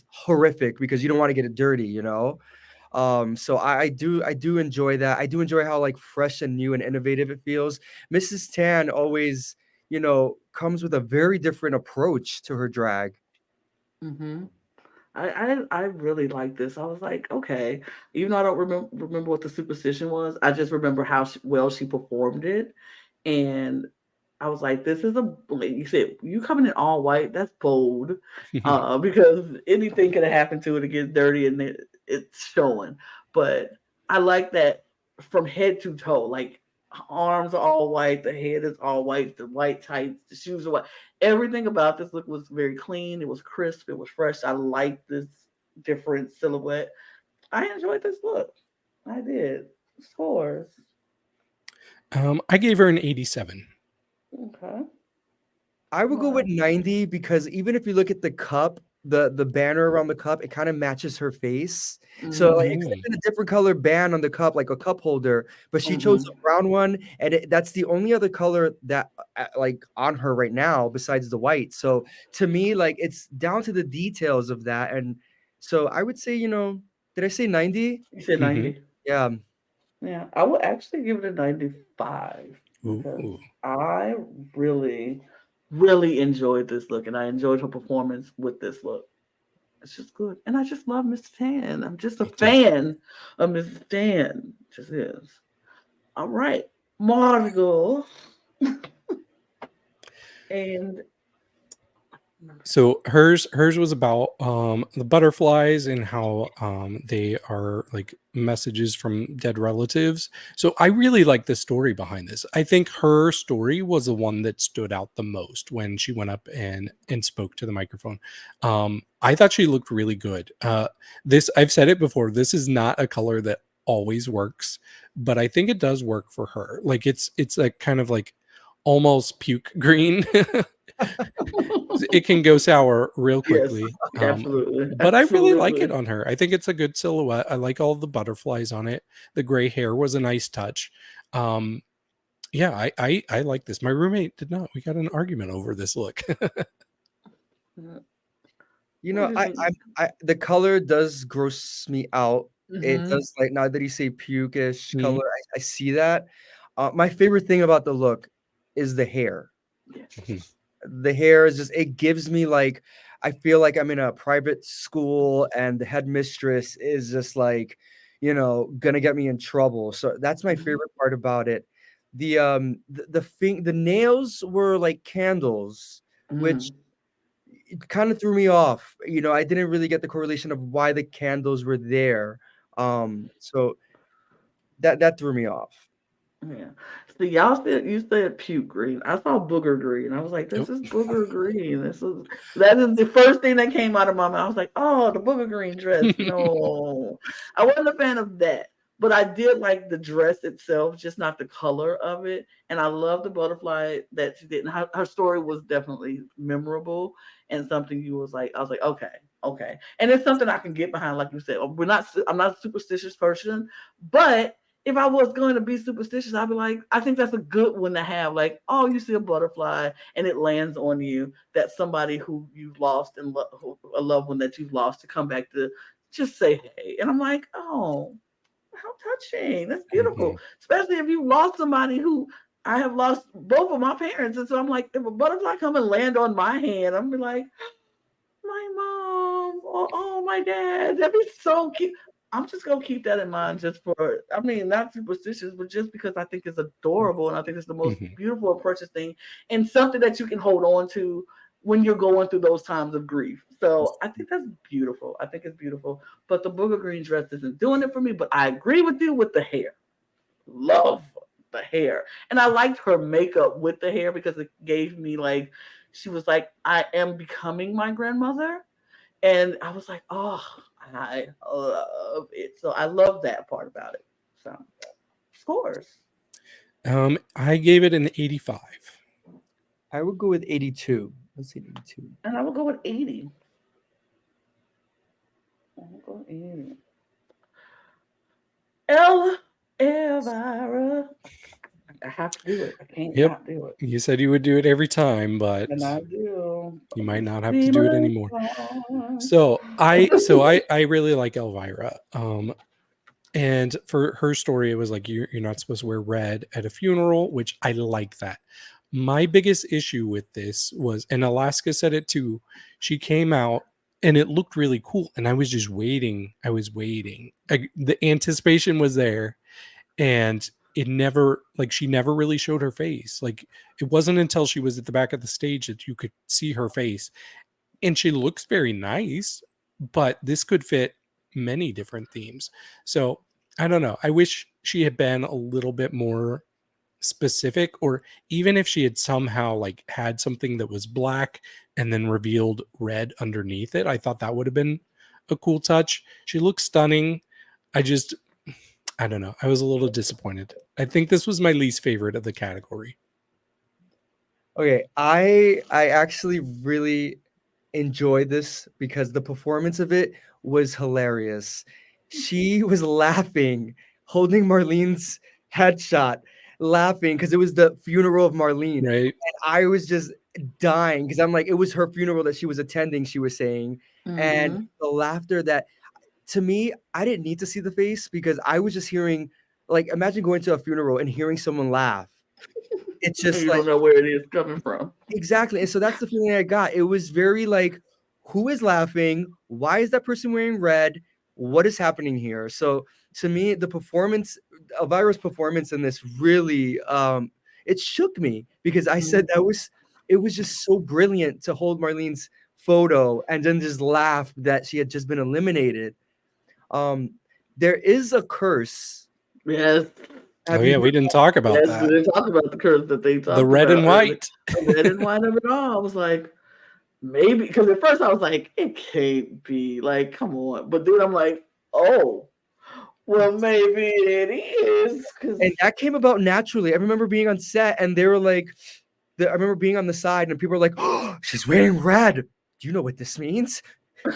horrific because you don't want to get it dirty. So I do enjoy that. I do enjoy how like fresh and new and innovative it feels. Mrs. Tan always, comes with a very different approach to her drag. Mhm. I really like this. I was like, okay, even though I don't remember what the superstition was, I just remember how well she performed it, and I was like, this is like you said, you coming in all white, that's bold, because anything could have happened to it to get dirty and it's showing. But I like that from head to toe, like arms are all white, the head is all white, the white tights, the shoes are white. Everything about this look was very clean. It was crisp. It was fresh. I liked this different silhouette. I enjoyed this look. I did. Scores. I gave her an 87. Okay. I would go with Wow. 90 because even if you look at the cup, the banner around the cup, it kind of matches her face. So like, it could have Mm. been a different color band on the cup, like a cup holder, but she chose Mm-hmm. a brown one, and that's the only other color that like on her right now besides the white. So to me, like it's down to the details of that, and so I would say, did I say 90? You said Hmm. 90. Yeah. Yeah, I would actually give it a 95 because Ooh. I really, really enjoyed this look and I enjoyed her performance with this look. It's just good. And I just love Mr. Tan. I'm just a Me too. fan of Mr. Tan. Just is. All right. Margaux. And So hers was about the butterflies and how they are like messages from dead relatives. So I really like the story behind this. I think her story was the one that stood out the most when she went up and spoke to the microphone. I thought she looked really good. This, I've said it before, this is not a color that always works, but I think it does work for her. Like it's like kind of like almost puke green. It can go sour real yes, quickly. absolutely. But I really like it Absolutely. on her. I think it's a good silhouette. I like all the butterflies on it. The gray hair was a nice touch. Um, yeah, I like this. My roommate did not. We got an argument over this look. You What know, do you I, think? I the color does gross me out. It Mm-hmm. does, like now that you say pukish Mhm, color, I see that. My favorite thing about the look is the hair. mhm, Yes. The hair is just, it gives me like, I feel like I'm in a private school and the headmistress is just like, gonna get me in trouble. So that's my Mm-hmm. favorite part about it. The nails were like candles, which Mm. it kind of threw me off. I didn't really get the correlation of why the candles were there. So that threw me off. Yeah. See, y'all said you said puke green. I saw booger green. I was like, this Nope. is booger green. That is the first thing that came out of my mouth. I was like, oh, the booger green dress. No. I wasn't a fan of that. But I did like the dress itself, just not the color of it. And I love the butterfly that she did. And her story was definitely memorable and something you was like, I was like, okay, okay. And it's something I can get behind, like you said. I'm not a superstitious person, but if I was going to be superstitious, I'd be like, I think that's a good one to have. Like, oh, you see a butterfly and it lands on you. That's somebody who you lost and a loved one that you've lost to come back to just say hey. And I'm like, oh, how touching. That's beautiful. Mhm, Especially if you lost somebody who I have lost both of my parents. And so I'm like, if a butterfly come and land on my hand, I'm be like, my mom, oh my dad. That'd be so cute. I'm just gonna keep that in mind just for I mean, not superstitious, but just because I think it's adorable and I think it's the most mhm, beautiful and precious thing and something that you can hold on to when you're going through those times of grief. So I think that's beautiful. I think it's beautiful. But the booger green dress isn't doing it for me, but I agree with you with the hair. Love the hair. And I liked her makeup with the hair because it gave me like she was like, I am becoming my grandmother. And I was like, oh, I love it. So I love that part about it. So scores. I gave it an 85. I would go with 82. Let's say 82. And I will go with 80. I'll go 80. Elvira. I have to do it. I can't Yep. not do it. You said you would do it every time, but And I do. you might not have to Be do it my anymore. song. So I really like Elvira. And for her story, it was like you're not supposed to wear red at a funeral, which I like that. My biggest issue with this was, and Alaska said it too, she came out and it looked really cool. And I was just waiting. I was waiting. The anticipation was there. And it never, like, she never really showed her face. Like, it wasn't until she was at the back of the stage that you could see her face. And she looks very nice, but this could fit many different themes. So I don't know. I wish she had been a little bit more specific, or even if she had somehow like had something that was black and then revealed red underneath it. I thought that would have been a cool touch. She looks stunning. I just I don't know. I was a little disappointed. I think this was my least favorite of the category. Okay, I actually really enjoyed this because the performance of it was hilarious. She was laughing, holding Marlene's headshot, laughing because it was the funeral of Marlene. Right? And I was just dying because I'm like, it was her funeral that she was attending, she was saying. And Mhm. the laughter that, to me, I didn't need to see the face because I was just hearing, like, imagine going to a funeral and hearing someone laugh. It's just You like, don't know where it is coming from. exactly. And so that's the feeling I got. It was very like, who is laughing? Why is that person wearing red? What is happening here? So to me, the performance, Elvira's performance in this really, it shook me because I said it was just so brilliant to hold Marlene's photo and then just laugh that she had just been eliminated. There is a curse. Yes. Oh Have you yeah, we heard? didn't talk about Yes, we that. didn't talk about the curse that they The talked red about and earlier. white. The red and white of it all. I was like, maybe, because at first I was like, it can't be. Like, come on. But then I'm like, oh, well, maybe it is. Because And that came about naturally. I remember being on set and they were like, I remember being on the side and people were like, oh, she's wearing red. Do you know what this means?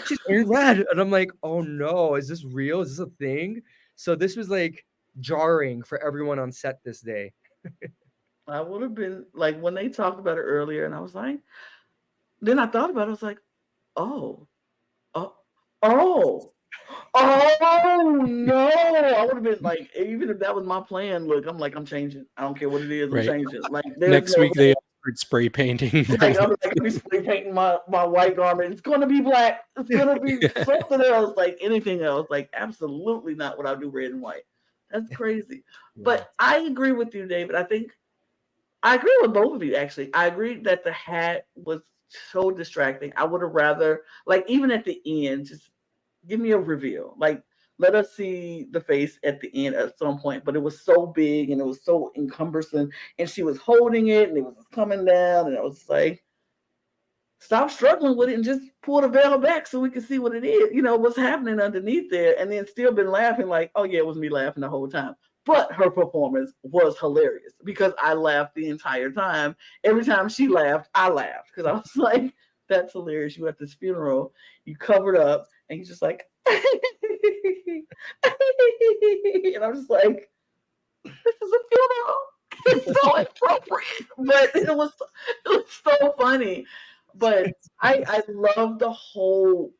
She's wearing red. And I'm like, oh no, is this real? Is this a thing? So this was like jarring for everyone on set this day. I would have been like, when they talked about it earlier, and I was like, then I thought about it, I was like, oh, oh, oh. Oh no! I would have been like, even if that was my plan. Look, I'm like, I'm changing. I don't care what it is. I'm Right. changing. Like, there's Next no week they start spray painting. like, I'm like, I'm spray painting my white garment. It's gonna be black. It's gonna be something else. Like anything else. Like absolutely not what I do red and white. That's crazy. But I agree with you, David. I agree with both of you. Actually, I agree that the hat was so distracting. I would have rather, like, even at the end, just give me a reveal. Like, let us see the face at the end at some point. But it was so big and it was so encumbersome, and she was holding it, and it was coming down, and I was like, stop struggling with it and just pull the veil back so we can see what it is. You know what's happening underneath there, and then still been laughing like, oh yeah, it was me laughing the whole time. But her performance was hilarious because I laughed the entire time. Every time she laughed, I laughed because I was like, that's hilarious. You at this funeral, you covered up, and you're just like, and I'm just like, this is a funeral. It's so inappropriate, but it was so funny. But I love the whole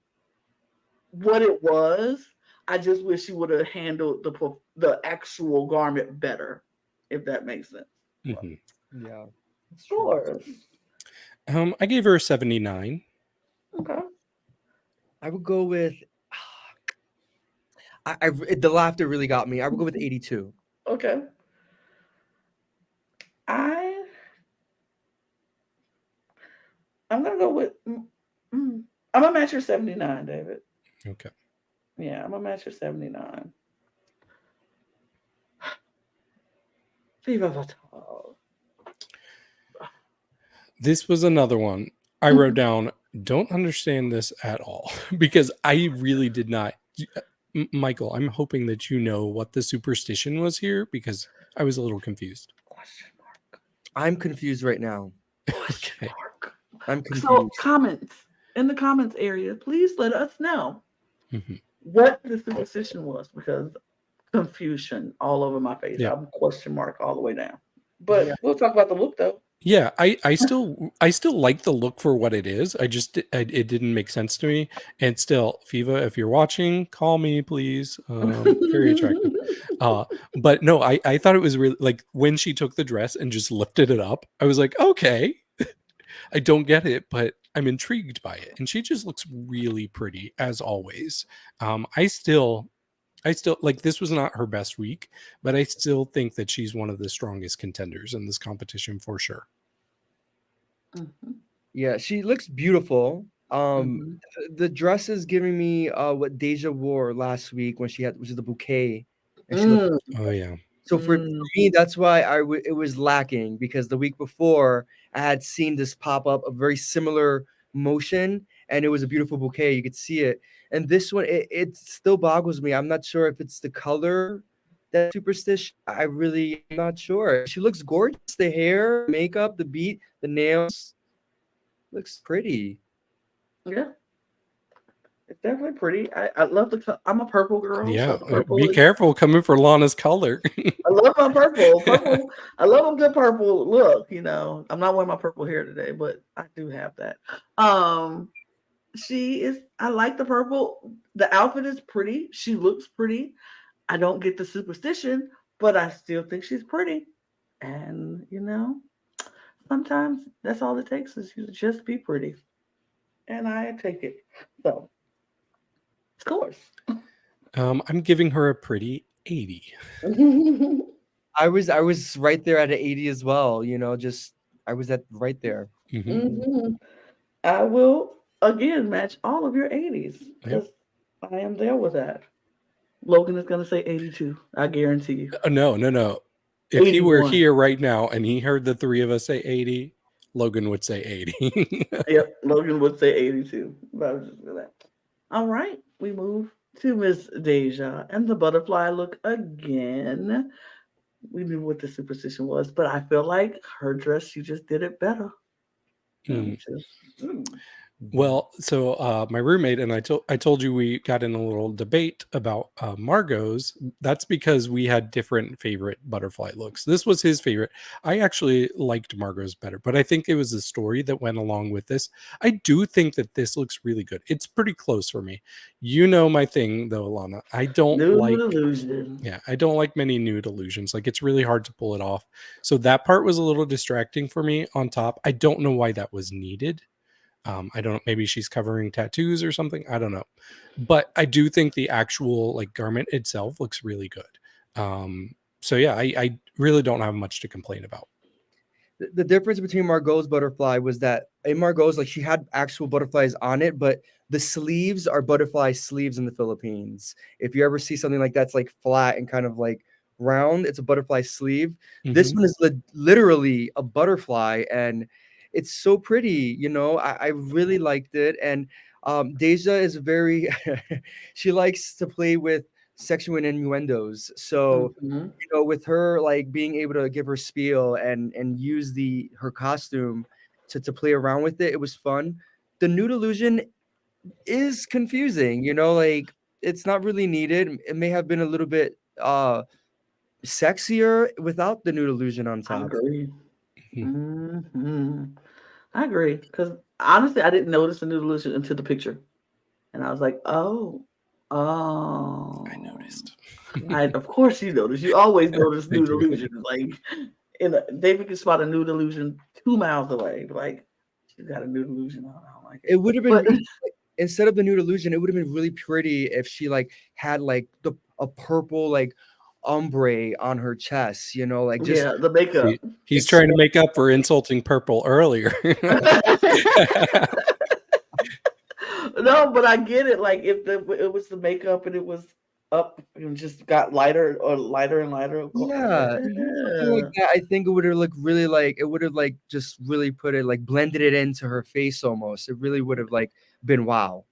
what it was. I just wish she would have handled the actual garment better, if that makes sense. Mhm. Yeah. Sure. I gave her a 79. Okay. I would go with, the laughter really got me. I would go with 82. Okay. I'm gonna go with. I'm gonna match your 79, David. Okay. Yeah, I'm gonna match your 79. Feyvah Fatale. This was another one I wrote down. Don't understand this at all because I really did not. Michael, I'm hoping that you know what the superstition was here because I was a little confused. Question mark. I'm confused right now. Question Okay. mark. I'm confused. So comments in the comments area, please let us know Mhm. what the superstition was because confusion all over my face. Yeah. I'm question mark all the way down. But Yeah. we'll talk about the look though. Yeah, I still like the look for what it is. It didn't make sense to me. And still, Feyvah, if you're watching, call me please. Very attractive. But no, I thought it was really like when she took the dress and just lifted it up. I was like, okay, I don't get it, but I'm intrigued by it. And she just looks really pretty as always. I still like this was not her best week, but I still think that she's one of the strongest contenders in this competition for sure. Mhm. Yeah, she looks beautiful. Mhm. The dress is giving me what Deja wore last week when she had, which is the bouquet, and she looked. Mm, Oh yeah. So for mm. me, that's why it was lacking because the week before I had seen this pop up a very similar motion, and it was a beautiful bouquet. You could see it, and this one it still boggles me. I'm not sure if it's the color that superstition, I really am not sure. She looks gorgeous. The hair, makeup, the beat, the nails, looks pretty. Yeah, it's definitely pretty. I love I'm a purple girl, Yeah, so the purple be is. careful coming for Lana's color. I love my purple. Purple. I love a good purple look. I'm not wearing my purple hair today, but I do have that. Um, she is. I like the purple. The outfit is pretty. She looks pretty. I don't get the superstition, but I still think she's pretty. And sometimes that's all it takes is you to just be pretty. And I take it. So, scores. I'm giving her a pretty 80. I was right there at an 80 as well. Just I was at right there. Hmm. Mhm. I will again match all of your 80s Yep. because I am there with that. Logan is going to say 82. I guarantee you. No. If he were 81. here right now and he heard the three of us say 80, Logan would say 80. Yep, Logan would say 82. But I was just gonna. All right, we move to Miss Deja and the butterfly look again. We knew what the superstition was, but I feel like her dress, she just did it better. Mm. Just, mm. Well, so my roommate and I told you we got in a little debate about Margot's. That's because we had different favorite butterfly looks. This was his favorite. I actually liked Margot's better, but I think it was the story that went along with this. I do think that this looks really good. It's pretty close for me. You know my thing though, Lana. I don't Nude like. illusion. Yeah, I don't like many nude illusions. Like it's really hard to pull it off. So that part was a little distracting for me on top. I don't know why that was needed. I don't. Maybe she's covering tattoos or something. I don't know, but I do think the actual like garment itself looks really good. So yeah, I really don't have much to complain about. The difference between Margot's butterfly was that in Margot's, like she had actual butterflies on it, but the sleeves are butterfly sleeves in the Philippines. If you ever see something like that's like flat and kind of like round, it's a butterfly sleeve. This Mhm. one is literally a butterfly, and it's so pretty. I really liked it. And Deja is very, she likes to play with sexual innuendos. So Mhm. with her like being able to give her spiel and use her costume to play around with it, it was fun. The nude illusion is confusing, like it's not really needed. It may have been a little bit sexier without the nude illusion on I top. agree. Mhm. Hmm. I agree because honestly, I didn't notice the nude illusion until the picture, and I was like, "Oh, I oh." noticed. Of course you notice. You always notice I nude do. illusions. Like, David can spot a nude illusion 2 miles away. Like, she's got a nude illusion on. I don't like it. It would have been But really, instead of the nude illusion, it would have been really pretty if she like had like a purple like ombre on her chest, like just yeah, the makeup. He's trying to explode. make up for insulting purple earlier. No, but I get it. Like, if it was the makeup and it was up and just got lighter or lighter and lighter. Yeah, something like Yeah, that. I think it would have looked really like it would have like just really put it like blended it into her face almost. It really would have like been wow.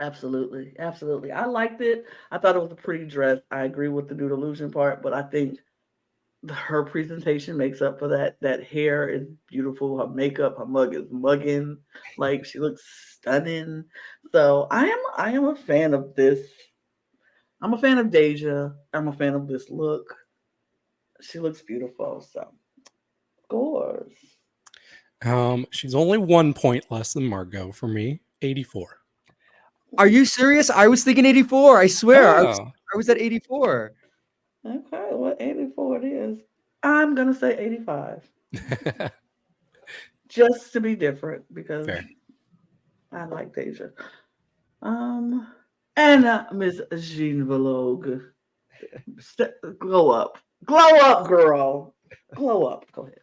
absolutely, absolutely. I liked it. I thought it was a pretty dress. I agree with the nude illusion part, but I think her presentation makes up for that. That hair is beautiful. Her makeup, her mug is mugging. Like she looks stunning. So I am a fan of this. I'm a fan of Deja. I'm a fan of this look. She looks beautiful. So scores. She's only 1 point less than Margot for me. 84. Are you serious? I was thinking 84. I swear. I was Oh. I was at 84. Okay, what 84 it is. I'm gonna say 85. Just to be different because Fair. I like Deja. Um and Miss Jean Vilogue. Glow up. Glow up, girl. Glow up. Go ahead.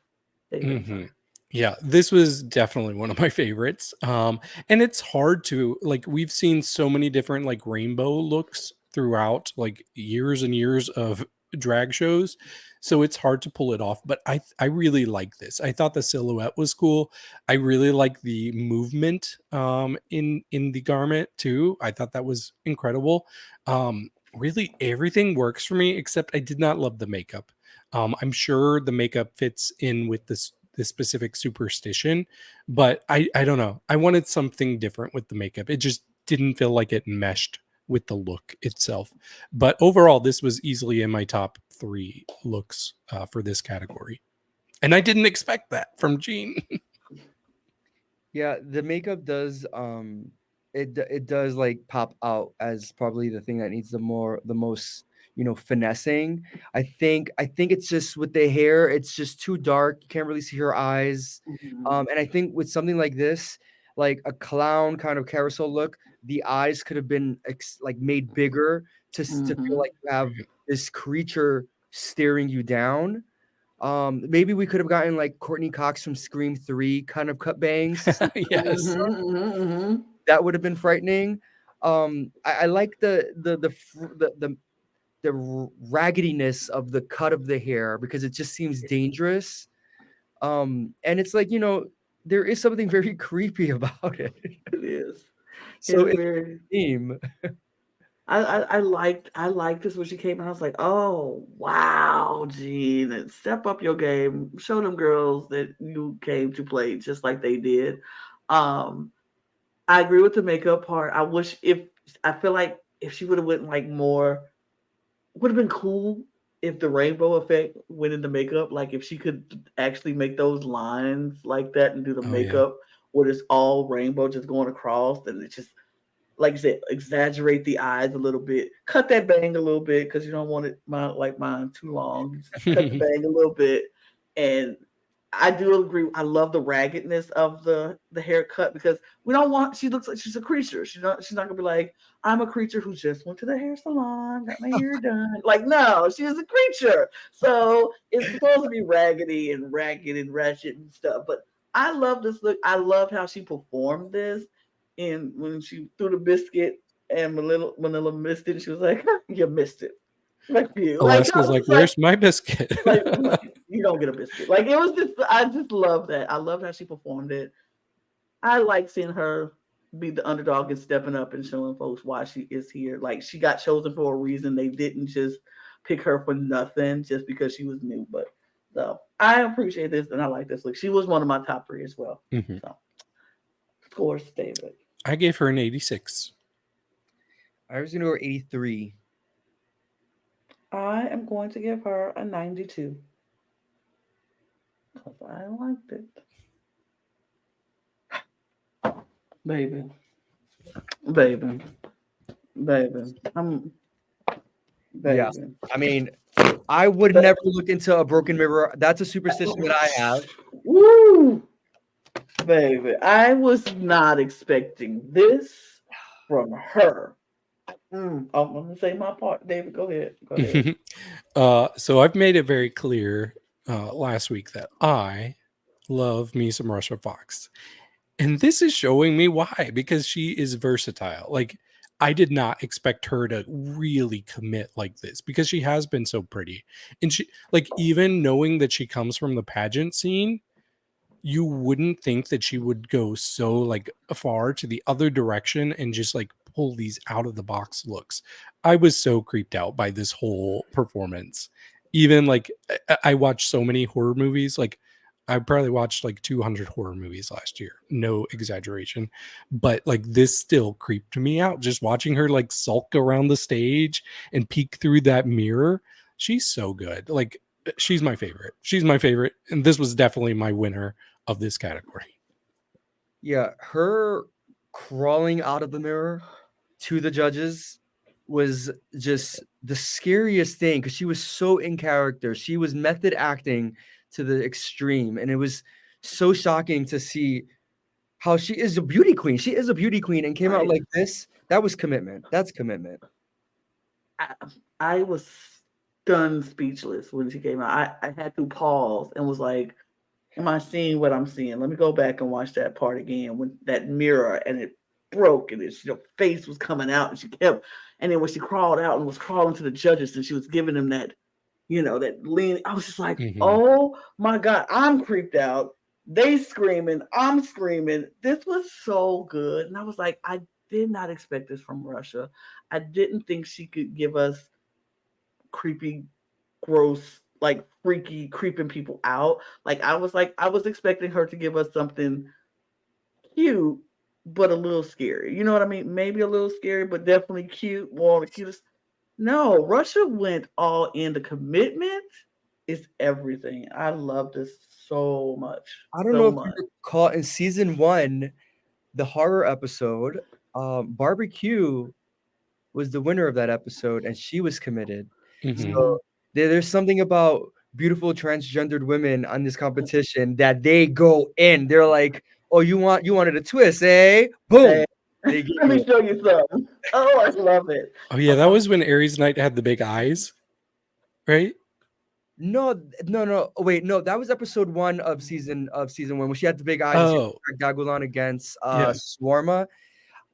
David, I'm Hmm. sorry. Yeah, this was definitely one of my favorites. And it's hard to like we've seen so many different like rainbow looks throughout like years and years of drag shows. So it's hard to pull it off, but I really like this. I thought the silhouette was cool. I really like the movement in the garment too. I thought that was incredible. really everything works for me, except I did not love the makeup. I'm sure the makeup fits in with this specific superstition, but I don't know. I wanted something different with the makeup. It just didn't feel like it meshed with the look itself. But overall, this was easily in my top 3 looks for this category. And I didn't expect that from Jean. Yeah, the makeup does it does like pop out as probably the thing that needs the most, finessing. I think it's just with the hair, it's just too dark. You can't really see her eyes. Mhm. And I think with something like this, like a clown kind of carousel look, the eyes could have been like made bigger to feel Mhm. like you have this creature staring you down. Maybe we could have gotten like Courtney Cox from Scream 3 kind of cut bangs. Yes. Mhm. Mhm. That would have been frightening. I like the raggediness of the cut of the hair because it just seems dangerous. And it's like, there is something very creepy about it. It is. So It's it's very. a theme. I liked this when she came out. I was like, oh wow, Gene, and step up your game. Show them girls that you came to play just like they did. Um, I agree with the makeup part. I feel like if she would have went like more, would have been cool if the rainbow effect went into makeup. Like if she could actually make those lines like that and do the Oh yeah. makeup where it's all rainbow just going across, and it's just like you said, exaggerate the eyes a little bit, cut that bang a little bit because you don't want it like mine too long. Just cut the bang a little bit, and I do agree. I love the raggedness of the haircut because we don't want. She looks like she's a creature. She's not gonna be like I'm a creature who just went to the hair salon, got my hair done. Like no, she is a creature. So it's supposed to be raggedy and ragged and ratchet and stuff. But I love this look. I loved how she performed this and when she threw the biscuit and Manila missed it, she was like, "You missed it, like you." Like I Alaska's was like, just like, where's my biscuit? like you don't get a biscuit. Like it was just, I just love that. I love how she performed it. I like seeing her be the underdog and stepping up and showing folks why she is here. Like she got chosen for a reason. They didn't just pick her for nothing just because she was new. But so I appreciate this and I like this look. She was one of my top 3 as well. Mhm. So scores, David. I gave her an 86. I was gonna go 83. I am going to give her a 92 because I liked it. Baby, baby, baby. Yeah. Baby. I mean, I would Ba- never look into a broken mirror. That's a superstition that I have. Woo! Baby, I was not expecting this from her. I'm going to say my part. David, go ahead. Go ahead. So I've made it very clear last week that I love me some Russia Fox. And this is showing me why, because she is versatile. Like, I did not expect her to really commit like this because she has been so pretty. And she, like, even knowing that she comes from the pageant scene, you wouldn't think that she would go so like far to the other direction and just like pull these out of the box looks. I was so creeped out by this whole performance. Even like I watched so many horror movies, like I probably watched like 200 horror movies last year. No exaggeration. But like this still creeped me out just watching her like sulk around the stage and peek through that mirror. She's so good. Like she's my favorite. She's my favorite and this was definitely my winner of this category. Yeah, her crawling out of the mirror to the judges was just the scariest thing because she was so in character. She was method acting to the extreme, and it was so shocking to see how she is a beauty queen. She is a beauty queen and came out Right. like this. That was commitment. That's commitment. I, I was stunned speechless when she came out. I had to pause and was like, am I seeing what I'm seeing? Let me go back and watch that part again when that mirror and it broke and your face was coming out and she kept, and then when she crawled out and was crawling to the judges and she was giving them that, that lean, I was just like, Mhm. oh my God, I'm creeped out. They screaming, I'm screaming. This was so good. And I was like, I did not expect this from Russia. I didn't think she could give us creepy, gross, like freaky, creeping people out. Like I was expecting her to give us something cute, but a little scary. You know what I mean? Maybe a little scary, but definitely cute. More the cutest. No, Russia went all in. The commitment is everything. I love this so much. I don't know So if you much. recall in season 1, the horror episode, Barbecue was the winner of that episode, and she was committed. Mhm. Mhm. So there's something about beautiful transgendered women on this competition that they go in. They're like, "Oh, you wanted a twist, eh? Hey, Boom!" They give let you me it. show you something. Oh, I love it. Oh yeah, that was when Aries Knight had the big eyes, right? No, no, no. Oh, wait, no. That was episode 1 of season 1 when she had the big eyes. And she Oh, had Dragdagulan against yeah. Swarma.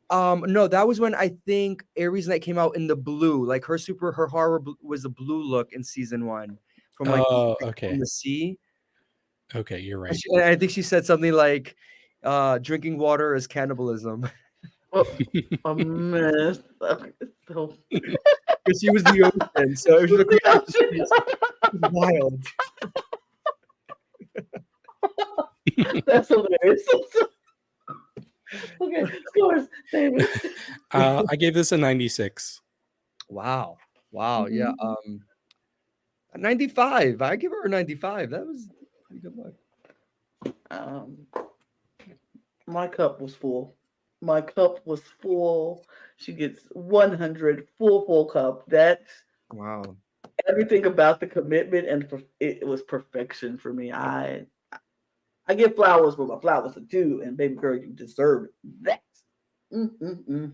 No, that was when I think Aries Knight came out in the blue. Like her horror was a blue look in season 1 from like Oh, from okay. the sea. Okay, you're And right. and I think she said something like, "Drinking water is cannibalism," Oh, a mess. Okay, so because she was the ocean. So it was across the streets. It was wild. that's hilarious. Okay, scores, David. I gave this a 96. Wow, yeah. Mhm. 95. I give her a 95. That was a pretty good look. Um, my cup was full. My cup was full. She gets 100 full cup. That's Wow. everything about the commitment, and it was perfection for me. I give flowers where my flowers are due, and baby girl, you deserve that. Mm-mm-mm.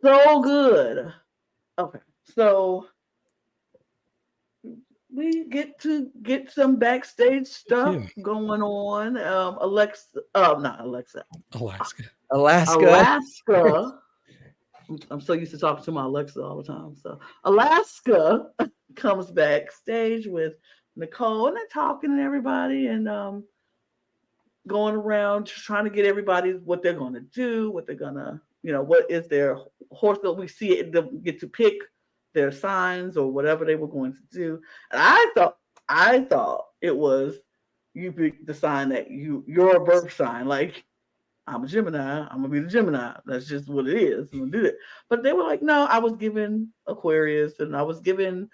So good. Okay, so we get to get some backstage stuff Yeah, going on. Alexa, not Alexa, Alaska. Alaska. Alaska. I'm so used to talking to my Alexa all the time. So Alaska comes backstage with Nicole, and they're talking to everybody and going around just trying to get everybody what they're going to do, what they're going to, what is their horse that we see it, they get to pick their signs or whatever they were going to do. And I thought it was you pick the sign that your birth sign. Like I'm a Gemini, I'm gonna be the Gemini. That's just what it is. I'm gonna do it. But they were like, no, I was given Aquarius and I was given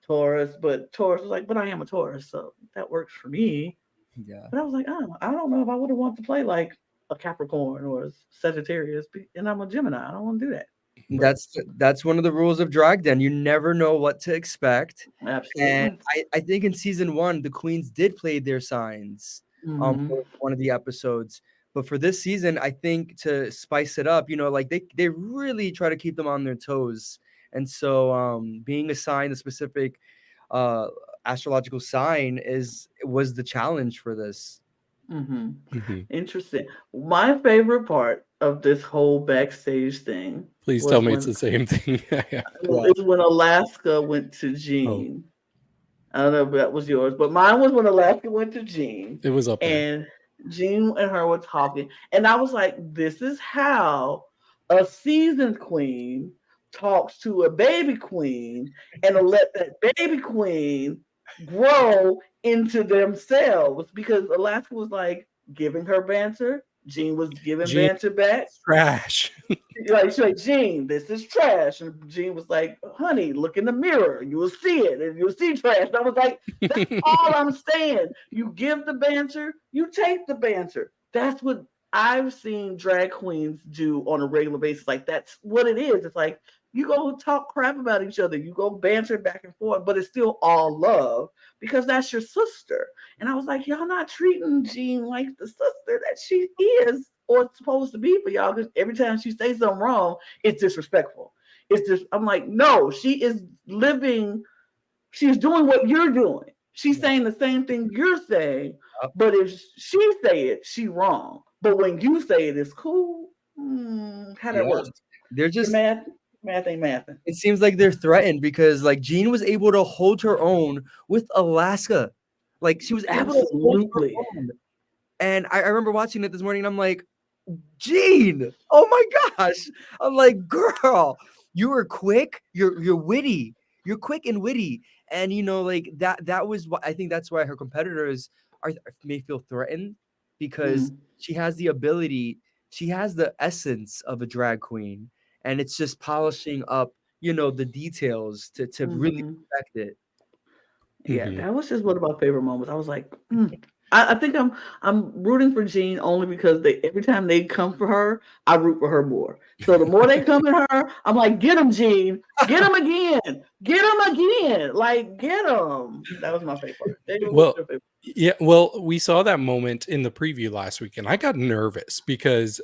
Taurus, but Taurus was like, but I am a Taurus, so that works for me. Yeah. But I was like, oh, I don't know if I would have wanted to play like a Capricorn or a Sagittarius, and I'm a Gemini. I don't want to do that. But That's one of the rules of Drag Den. You never know what to expect. And absolutely. I think in season 1, the queens did play their signs Mm-hmm. for one of the episodes. But for this season, I think to spice it up, like they really try to keep them on their toes. And so being assigned a specific uh astrological sign was the challenge for this. Mm-hmm. Hmm. Interesting. My favorite part of this whole backstage thing Please tell was me it's the same thing. Yeah. What? is when Alaska went to Oh, Gene. I don't know if that was yours, but mine was when Alaska went to Gene, it was up there. and Gene and her were talking, and I was like, "This is how a seasoned queen talks to a baby queen, and to let that baby queen grow into themselves." Because Alaska was like giving her banter, Gene was giving Gene, banter back, trash. like she's like, Gene, this is trash. And Gene was like, honey, look in the mirror. You will see it and you'll see trash. And I was like, that's all I'm saying. You give the banter, you take the banter. That's what I've seen drag queens do on a regular basis. Like that's what it is. It's like you go talk crap about each other, you go banter back and forth, but it's still all love because that's your sister. And I was like, y'all not treating Jean like the sister that she is or supposed to be for y'all. Because every time she says something wrong, it's disrespectful. It's just, I'm like, no, she is living, she's doing what you're doing. She's saying the same thing you're saying, Yep. but if she say it, she wrong. But when you say it, it's cool. How that Yeah. works? They're Your just math ain't mathing. it seems like they're threatened because like Jean was able to hold her own with Alaska. Like she was able to hold her Absolutely. own. And I remember watching it this morning and I'm like, Gene, oh my gosh. I'm like, girl, you were quick, you're witty, you're quick and witty. And like that was what I think that's why her competitors are may feel threatened, because Mm, she has the ability, she has the essence of a drag queen, and it's just polishing up, the details to really hmm. perfect it. Yeah, Mhm. that was just one of my favorite moments. I was like, I think I'm rooting for Jean only because they every time they come for her, I root for her more. So the more they come at her, I'm like, get him, Jean, get him again, get him again, like get him. That was my favorite part. David, what's Well, your favorite? yeah, well, we saw that moment in the preview last week, and I got nervous because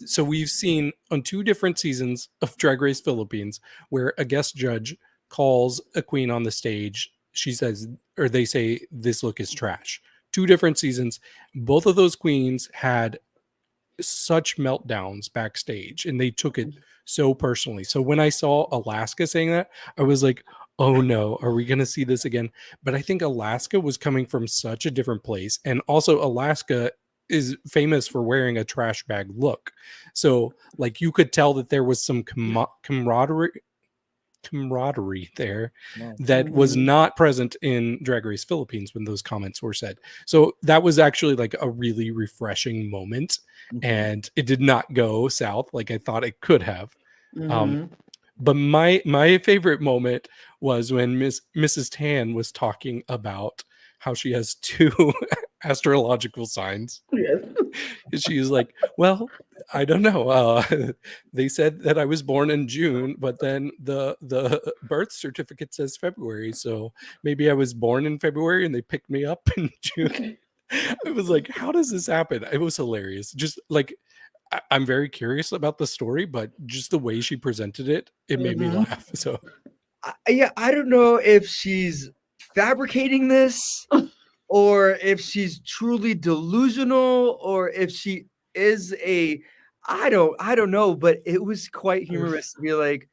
so we've seen on two different seasons of Drag Race Philippines where a guest judge calls a queen on the stage. She says, or they say, this look is trash. Two different seasons. Both of those queens had such meltdowns backstage and they took it so personally. So when I saw Alaska saying that, I was like, oh no, are we going to see this again? But I think Alaska was coming from such a different place. And also, Alaska is famous for wearing a trash bag look. So, like, you could tell that there was some camaraderie there No. that was Mm-hmm. not present in Drag Race Philippines when those comments were said. So that was actually like a really refreshing moment, Mhm. and it did not go south like I thought it could have. Um, Mm-hmm. but my favorite moment was when Mrs. Tan was talking about how she has two astrological signs. Yes. She's like, well, I don't know. They said that I was born in June, but then the birth certificate says February, so maybe I was born in February and they picked me up in June. I was like, how does this happen? It was hilarious. Just like I'm very curious about the story, but just the way she presented it, it made me Mm-hmm. laugh. So Yeah, I don't know if she's fabricating this, or if she's truly delusional, or if she is a I don't know, but it was quite humorous to be like,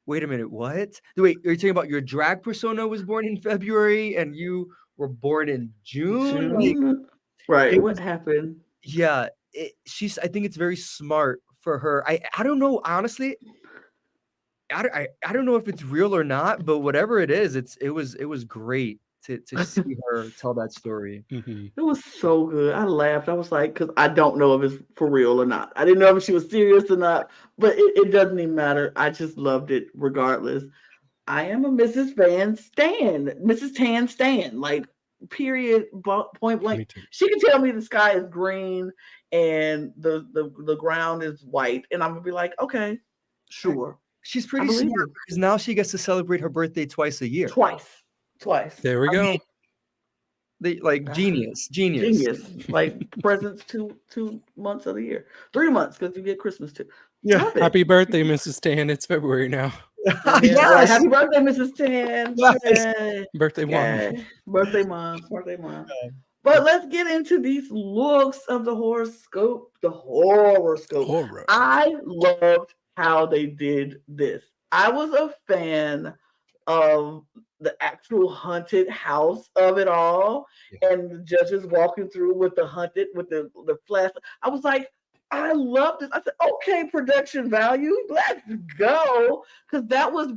wait a minute, what? Wait, are you talking about your drag persona was born in February and you were born in June? Like, June. Right. it What was, happened? yeah, she's, I think it's very smart for her. I don't know, honestly, I don't know if it's real or not, but whatever it is, it was great to see her tell that story. mhm. It was so good. I laughed. I was like, because I don't know if it's for real or not. I didn't know if she was serious or not, but it doesn't even matter. I just loved it regardless. I am a Mrs. Van Stan, Mrs. Tan Stan, like, period, point blank. Me too. She can tell me the sky is green and the ground is white, and I'm gonna be like, okay, sure. She's I pretty believe smart you. because now she gets to celebrate her birthday twice a year. Twice. Twice. There we I mean, go. like genius. Genius. Like presents 2 months of the year. 3 months because you get Christmas too. Yeah. Love it. Happy birthday, Mrs. Tan. It's February now. Yeah, right. Yes. Happy birthday, Mrs. Tan. Yes. Yay. Birthday mom. Yay. Birthday mom. Birthday mom. But let's get into these looks of the horoscope. The horoscope. Horror. I loved how they did this. I was a fan of the actual haunted house of it all, Yeah. and the judges walking through with the haunted with the flash. I was like, I love this. I said, okay, production value, let's go, because that was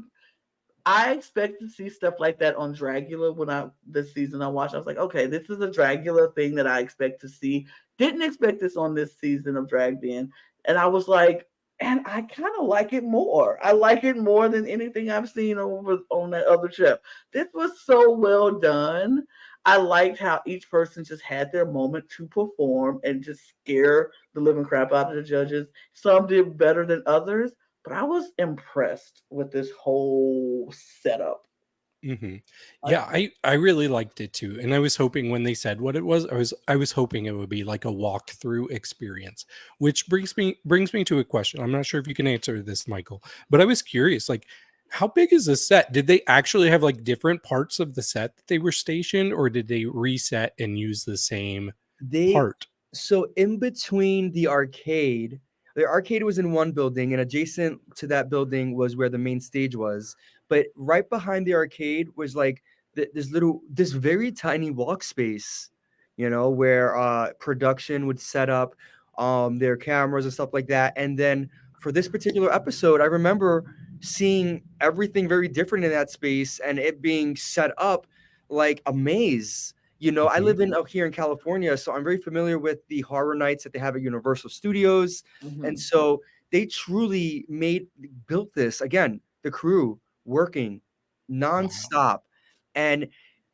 I expect to see stuff like that on Dragula when this season I watched. I was like, okay, this is a Dragula thing that I expect to see. Didn't expect this on this season of Drag Den. And I was like, and I kind of like it more. I like it more than anything I've seen over on that other show. This was so well done. I liked how each person just had their moment to perform and just scare the living crap out of the judges. Some did better than others, but I was impressed with this whole setup. Hmm. I, Yeah, I really liked it too, and I was hoping when they said what it was, I was hoping it would be like a walkthrough experience, which brings me to a question. I'm not sure if you can answer this, Michael, but I was curious, like, how big is the set? Did they actually have like different parts of the set that they were stationed, or did they reset and use the same they part? So in between the arcade was in one building, and adjacent to that building was where the main stage was. But right behind the arcade was like this very tiny walk space, where production would set up. their cameras and stuff like that. And then for this particular episode, I remember seeing everything very different in that space and it being set up like a maze. I Mhm. live in out here in California, so I'm very familiar with the horror nights that they have at Universal Studios. And Mhm. so they truly built this again, the crew working Wow. nonstop. And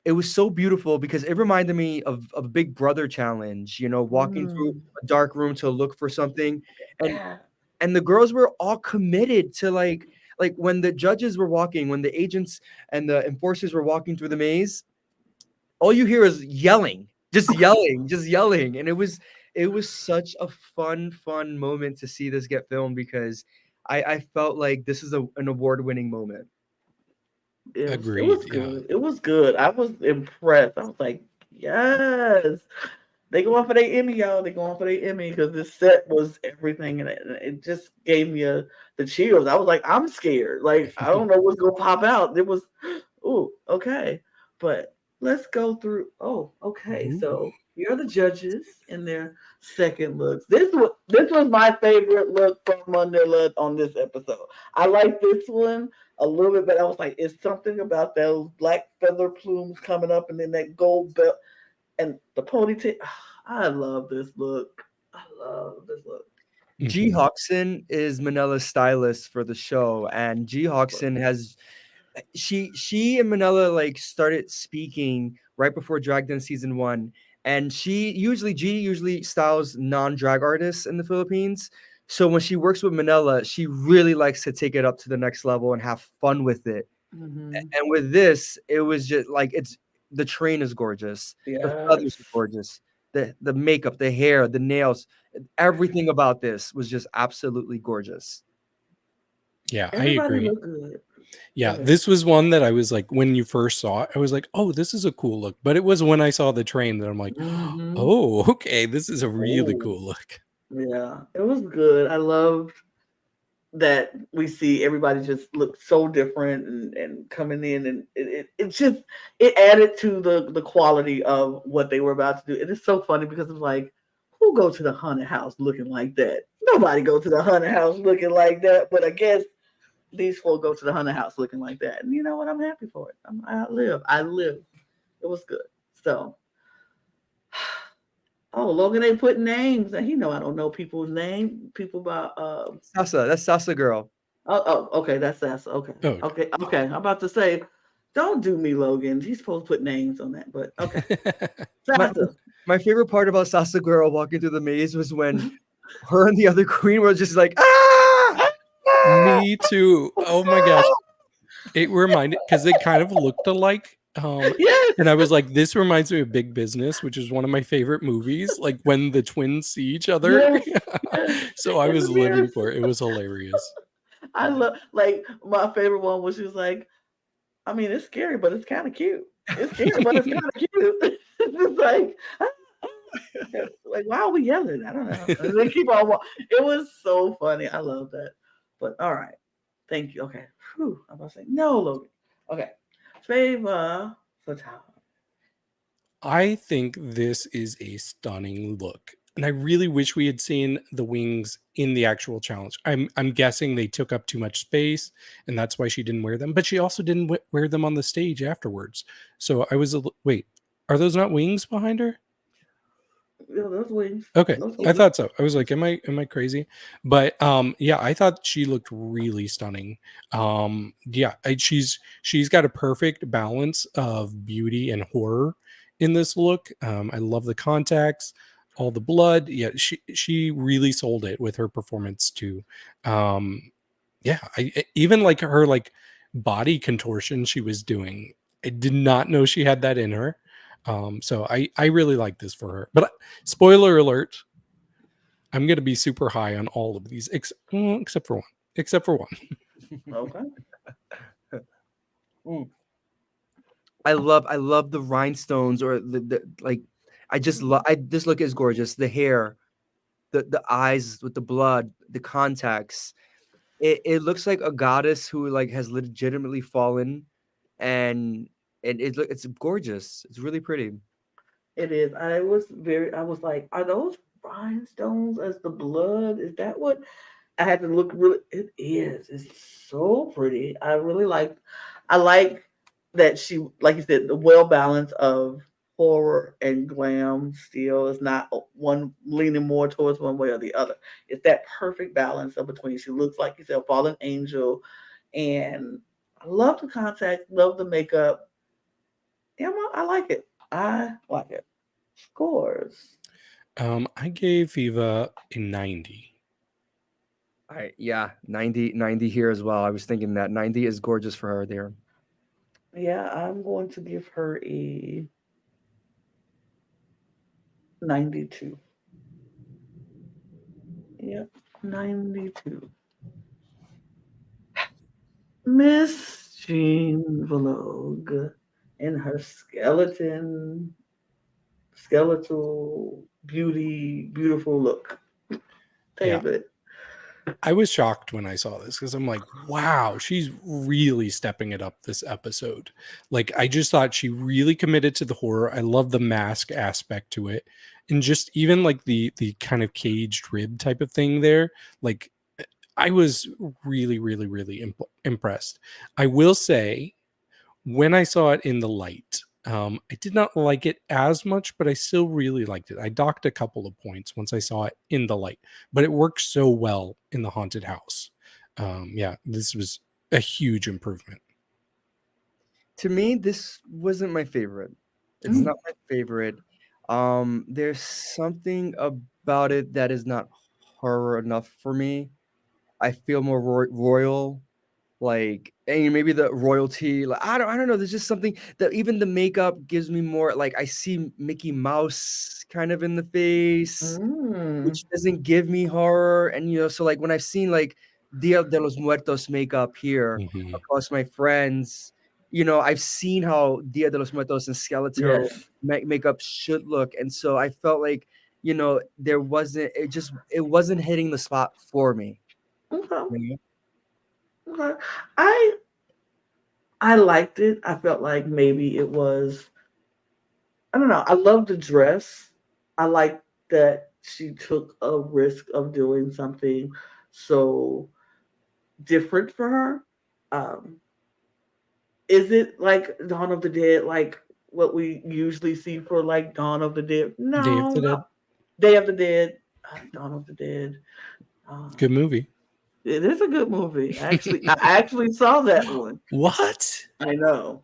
it was so beautiful because it reminded me of a Big Brother challenge, walking through Mm. a dark room to look for something. And Yeah. and the girls were all committed to like when the judges were walking, when the agents and the enforcers were walking through the maze, all you hear is yelling, just yelling, just yelling. And it was such a fun moment to see this get filmed because I felt like this is an award-winning moment. It was Agreed. Yeah. good. It was good. I was impressed. I was like, yes. They going for their Emmy, y'all. They going for their Emmy because this set was everything, and it just gave me the chills. I was like, I'm scared. Like I don't know what's gonna pop out. It was, oh, okay. But let's go through. Oh, okay. Ooh. So here are the judges in their second looks. This was my favorite look from Manila on this episode. I like this one a little bit, but I was like, it's something about those black feather plumes coming up, and then that gold belt and the ponytail. I love this look. I love this look. G Mhm. Hoxton is Manila's stylist for the show, and G Hoxton has she and Manila like started speaking right before Drag Dance season 1, and G usually styles non-drag artists in the Philippines. So when she works with Manila, she really likes to take it up to the next level and have fun with it. Hmm. And with this, it was just like the train is gorgeous, the Yes. feathers are gorgeous, the makeup, the hair, the nails, everything about this was just absolutely gorgeous. Yeah, I Everybody agree. look good. Go Yeah, ahead. this was one that I was like, when you first saw it, I was like, oh, this is a cool look. But it was when I saw the train that I'm like, Hmm. oh, okay, this is a really Oh, cool look. yeah. It was good. I loved that we see everybody just look so different and coming in, and it just it added to the quality of what they were about to do. It is so funny because it's like, who go to the haunted house looking like that? Nobody go to the haunted house looking like that. But I guess these folk go to the haunted house looking like that. And you know what? I'm happy for it. I live. I live. It was good. So, oh, Logan ain't putting names, and he know I don't know people's name. People about Sasa, that's Sasa girl. Okay, that's okay. Oh, Okay. I'm about to say, don't do me, Logan. He's supposed to put names on that, but okay. okay. My Sasa. my favorite part about Sasa girl walking through the maze was when her and the other queen were just like, ah! Ah! Me too. Oh my gosh. It reminded because they kind of looked alike. Yes. And I was like, this reminds me of Big Business, which is one of my favorite movies. Like when the twins see each other. Yes. Yes. So I In was the living mirrors. for it. It was hilarious. I love like my favorite one was she was like, I mean, it's scary, but it's kind of cute. It's scary, but it's kind of cute. It's like, ah, ah. Like, why are we yelling? I don't know. And they keep on. It was so funny. I love that. But all right, thank you. Okay, whew, I'm about to say no, Logan. Okay, Feyvah Fatale. I think this is a stunning look. And I really wish we had seen the wings in the actual challenge. I'm guessing they took up too much space and that's why she didn't wear them, but she also didn't wear them on the stage afterwards. So I was wait, are those not wings behind her? Yeah, those wings. Okay, Those I wings. thought so. I was like, am I crazy? But yeah, I thought she looked really stunning. Yeah, she's got a perfect balance of beauty and horror in this look. I love the contacts, all the blood. Yeah, she really sold it with her performance too. Yeah, even like her like body contortion she was doing. I did not know she had that in her. So I really like this for her. But spoiler alert, I'm going to be super high on all of these except for one. Except for one. Okay. Mm. I love the rhinestones or the like. This look is gorgeous. The hair, the eyes with the blood, the contacts. It looks like a goddess who like has legitimately fallen, and it's gorgeous. It's really pretty. It is. I was like, are those rhinestones as the blood. Is that what I had to look really? It is. It's so pretty. I like that she, like you said, the well balance of horror and glam still is not one leaning more towards one way or the other. It's that perfect balance of between. She looks like you said, a fallen angel, and I love the contacts, love the makeup. Yeah, well, I like it. I like it. Scores. I gave Feyvah a 90. Yeah, 90 here as well. I was thinking that 90 is gorgeous for her there. Yeah, I'm going to give her a 92. Yep, 92. Miss Jean Vilogue and her skeletal beautiful look. Yeah. David. I was shocked when I saw this because I'm like, wow, she's really stepping it up this episode. Like, I just thought she really committed to the horror. I love the mask aspect to it. And just even like the kind of caged rib type of thing there. Like, I was really impressed. I will say, when I saw it in the light, I did not like it as much, but I still really liked it. I docked a couple of points once I saw it in the light, but it worked so well in the haunted house. Yeah, this was a huge improvement. To me, this wasn't my favorite. It's Mm. not my favorite. There's something about it that is not horror enough for me. I feel more royal, like, and maybe the royalty. Like, I don't know. There's just something that even the makeup gives me more. Like, I see Mickey Mouse kind of in the face, Mm. which doesn't give me horror. And so like when I've seen like Dia de los Muertos makeup here Mhm. across my friends, I've seen how Dia de los Muertos and skeletal Yes. makeup should look, and so I felt like it wasn't hitting the spot for me. Okay. you know? Okay. I I liked it. I felt like maybe it was, I don't know. I love the dress. I like that she took a risk of doing something so different for her. Um, is it like Dawn of the Dead, like what we usually see for like Dawn of the Dead? Day of No, the Dead, not Day of the Dead, Dawn of the Dead. Um, good movie. it is a good movie. I actually saw that one. What? I know.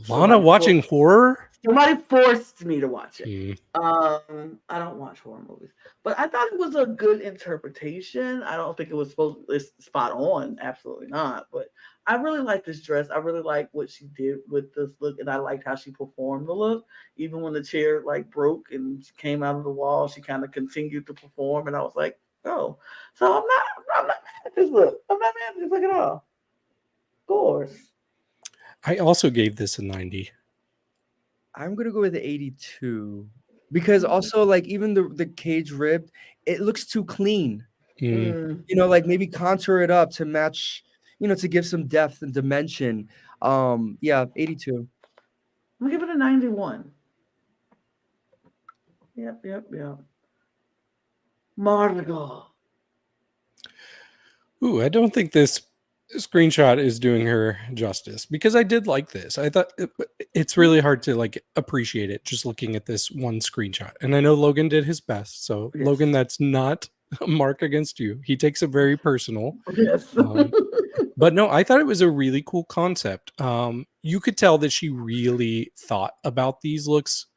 Lana Somebody watching horror? Somebody forced me to watch it. Hmm. I don't watch horror movies, but I thought it was a good interpretation. I don't think it was it's spot on, absolutely not. But I really like this dress. I really like what she did with this look, and I liked how she performed the look. Even when the chair like broke and she came out of the wall, she kind of continued to perform, and I was like, oh, so I'm not mad at this look. I'm not mad at this look at all. Of course. I also gave this a 90. I'm gonna go with the 82 because also like even the cage ribbed, it looks too clean. Mm. Mm, Like maybe contour it up to match, to give some depth and dimension. Yeah, 82. I'm gonna give it a 91. Yep. Margaux. Ooh, I don't think this screenshot is doing her justice because I did like this. I thought it's really hard to like appreciate it just looking at this one screenshot. And I know Logan did his best. So Yes. Logan, that's not a mark against you. He takes it very personal. Yes. But no, I thought it was a really cool concept. You could tell that she really thought about these looks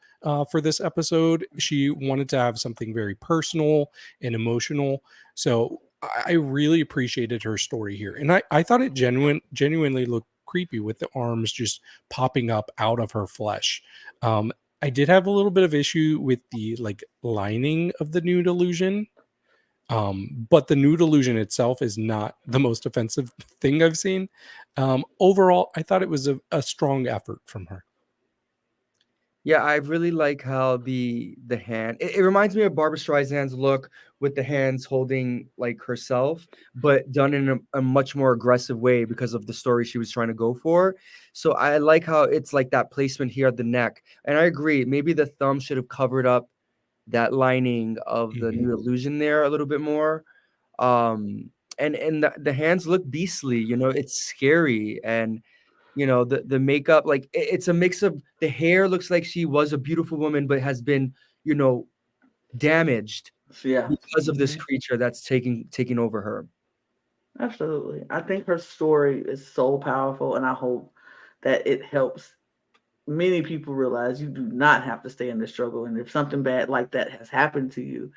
for this episode. She wanted to have something very personal and emotional. So I really appreciated her story here. And I thought it genuinely looked creepy with the arms just popping up out of her flesh. I did have a little bit of issue with the like lining of the nude illusion. But the nude illusion itself is not the most offensive thing I've seen. Overall, I thought it was a strong effort from her. Yeah, I really like how the hand it reminds me of Barbara Streisand's look with the hands holding like herself, but done in a much more aggressive way because of the story she was trying to go for. So I like how it's like that placement here at the neck. And I agree, maybe the thumb should have covered up that lining of the new illusion there a little bit more. And the hands look beastly, you know, it's scary. And you know, the makeup, like it's a mix of, the hair looks like she was a beautiful woman but has been, you know, damaged Yeah. because of this creature that's taking over her. Absolutely. I think her story is so powerful, and I hope that it helps many people realize you do not have to stay in the struggle. And if something bad like that has happened to you,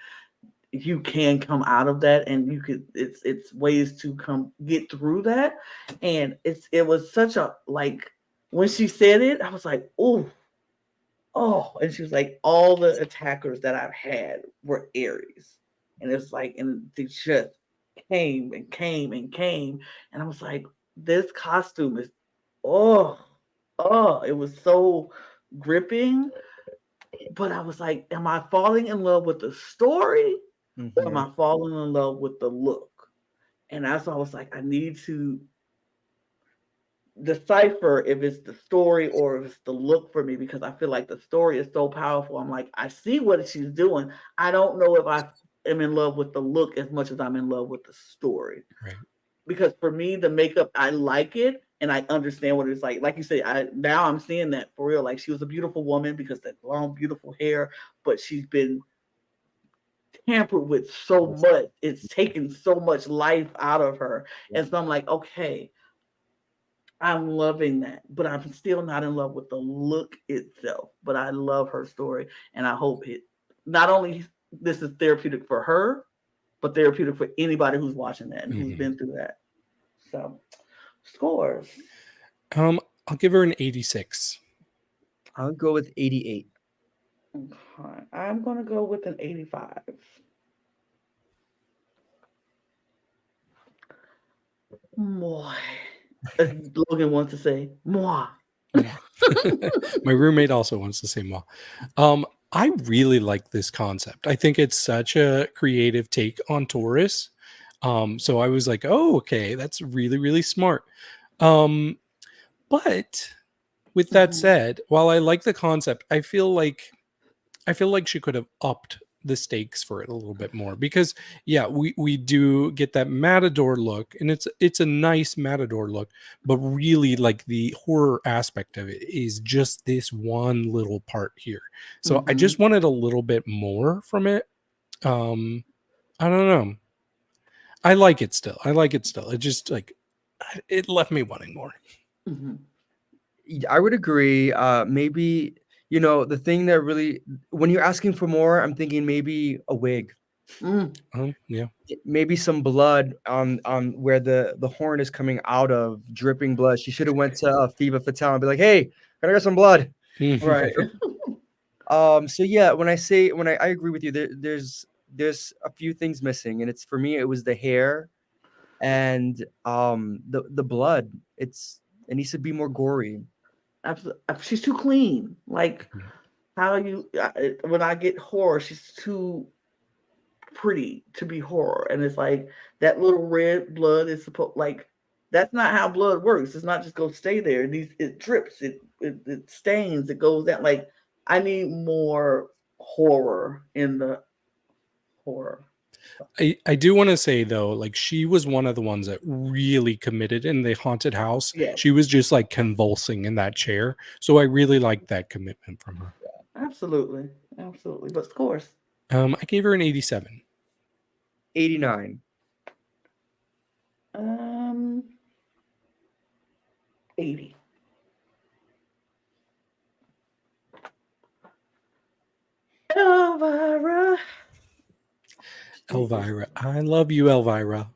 you can come out of that, and you could, it's ways to come get through that. And it was such a, like, when she said it, I was like, oh, and she was like, all the attackers that I've had were Aries. And it's like, and they just came and came and came. And I was like, this costume is, oh, it was so gripping. But I was like, am I falling in love with the story, or am I falling in love with the look? And that's why I was like, I need to decipher if it's the story or if it's the look for me, because I feel like the story is so powerful. I'm like, I see what she's doing. I don't know if I am in love with the look as much as I'm in love with the story. Right. Because for me, the makeup, I like it and I understand what it's like. Like you say, now I'm seeing that for real. Like, she was a beautiful woman because that long, beautiful hair, but she's been tampered with so much. It's taken so much life out of her. And so I'm like, okay, I'm loving that, but I'm still not in love with the look itself. But I love her story, and I hope it, not only this is therapeutic for her, but therapeutic for anybody who's watching that and who's been through that. So, scores. I'll give her an 86. I'll go with 88. Okay. I'm gonna go with an 85. Moi. As Logan wants to say, moi. My roommate also wants to say moi. I really like this concept. I think it's such a creative take on Taurus. So I was like, oh, okay, that's really, really smart. But with that said, while I like the concept, I feel like she could have upped the stakes for it a little bit more, because yeah, we do get that matador look, and it's a nice matador look, but really, like, the horror aspect of it is just this one little part here. So I just wanted a little bit more from it. I don't know. I like it still. It just, like, it left me wanting more. I would agree. Maybe, you know, the thing that really, when you're asking for more, I'm thinking maybe a wig, Yeah. maybe some blood on where the horn is coming out of, dripping blood. She should have went to Feyvah Fatale and be like, hey, can I get some blood? Right. So yeah, when I agree with you, there's a few things missing, and it's, for me, it was the hair and the blood. It needs to be more gory. Absolutely. She's too clean. Like, how when I get horror, she's too pretty to be horror. And it's like, that little red blood is supposed, like, that's not how blood works. It's not just go stay there. It drips, it stains, it goes down. Like, I need more horror in the horror. I do want to say, though, like, she was one of the ones that really committed in the haunted house. Yeah. She was just, like, convulsing in that chair. So I really liked that commitment from her. Absolutely. Absolutely. But scores. I gave her an 87. 89. 80. Elvira. I love you, Elvira.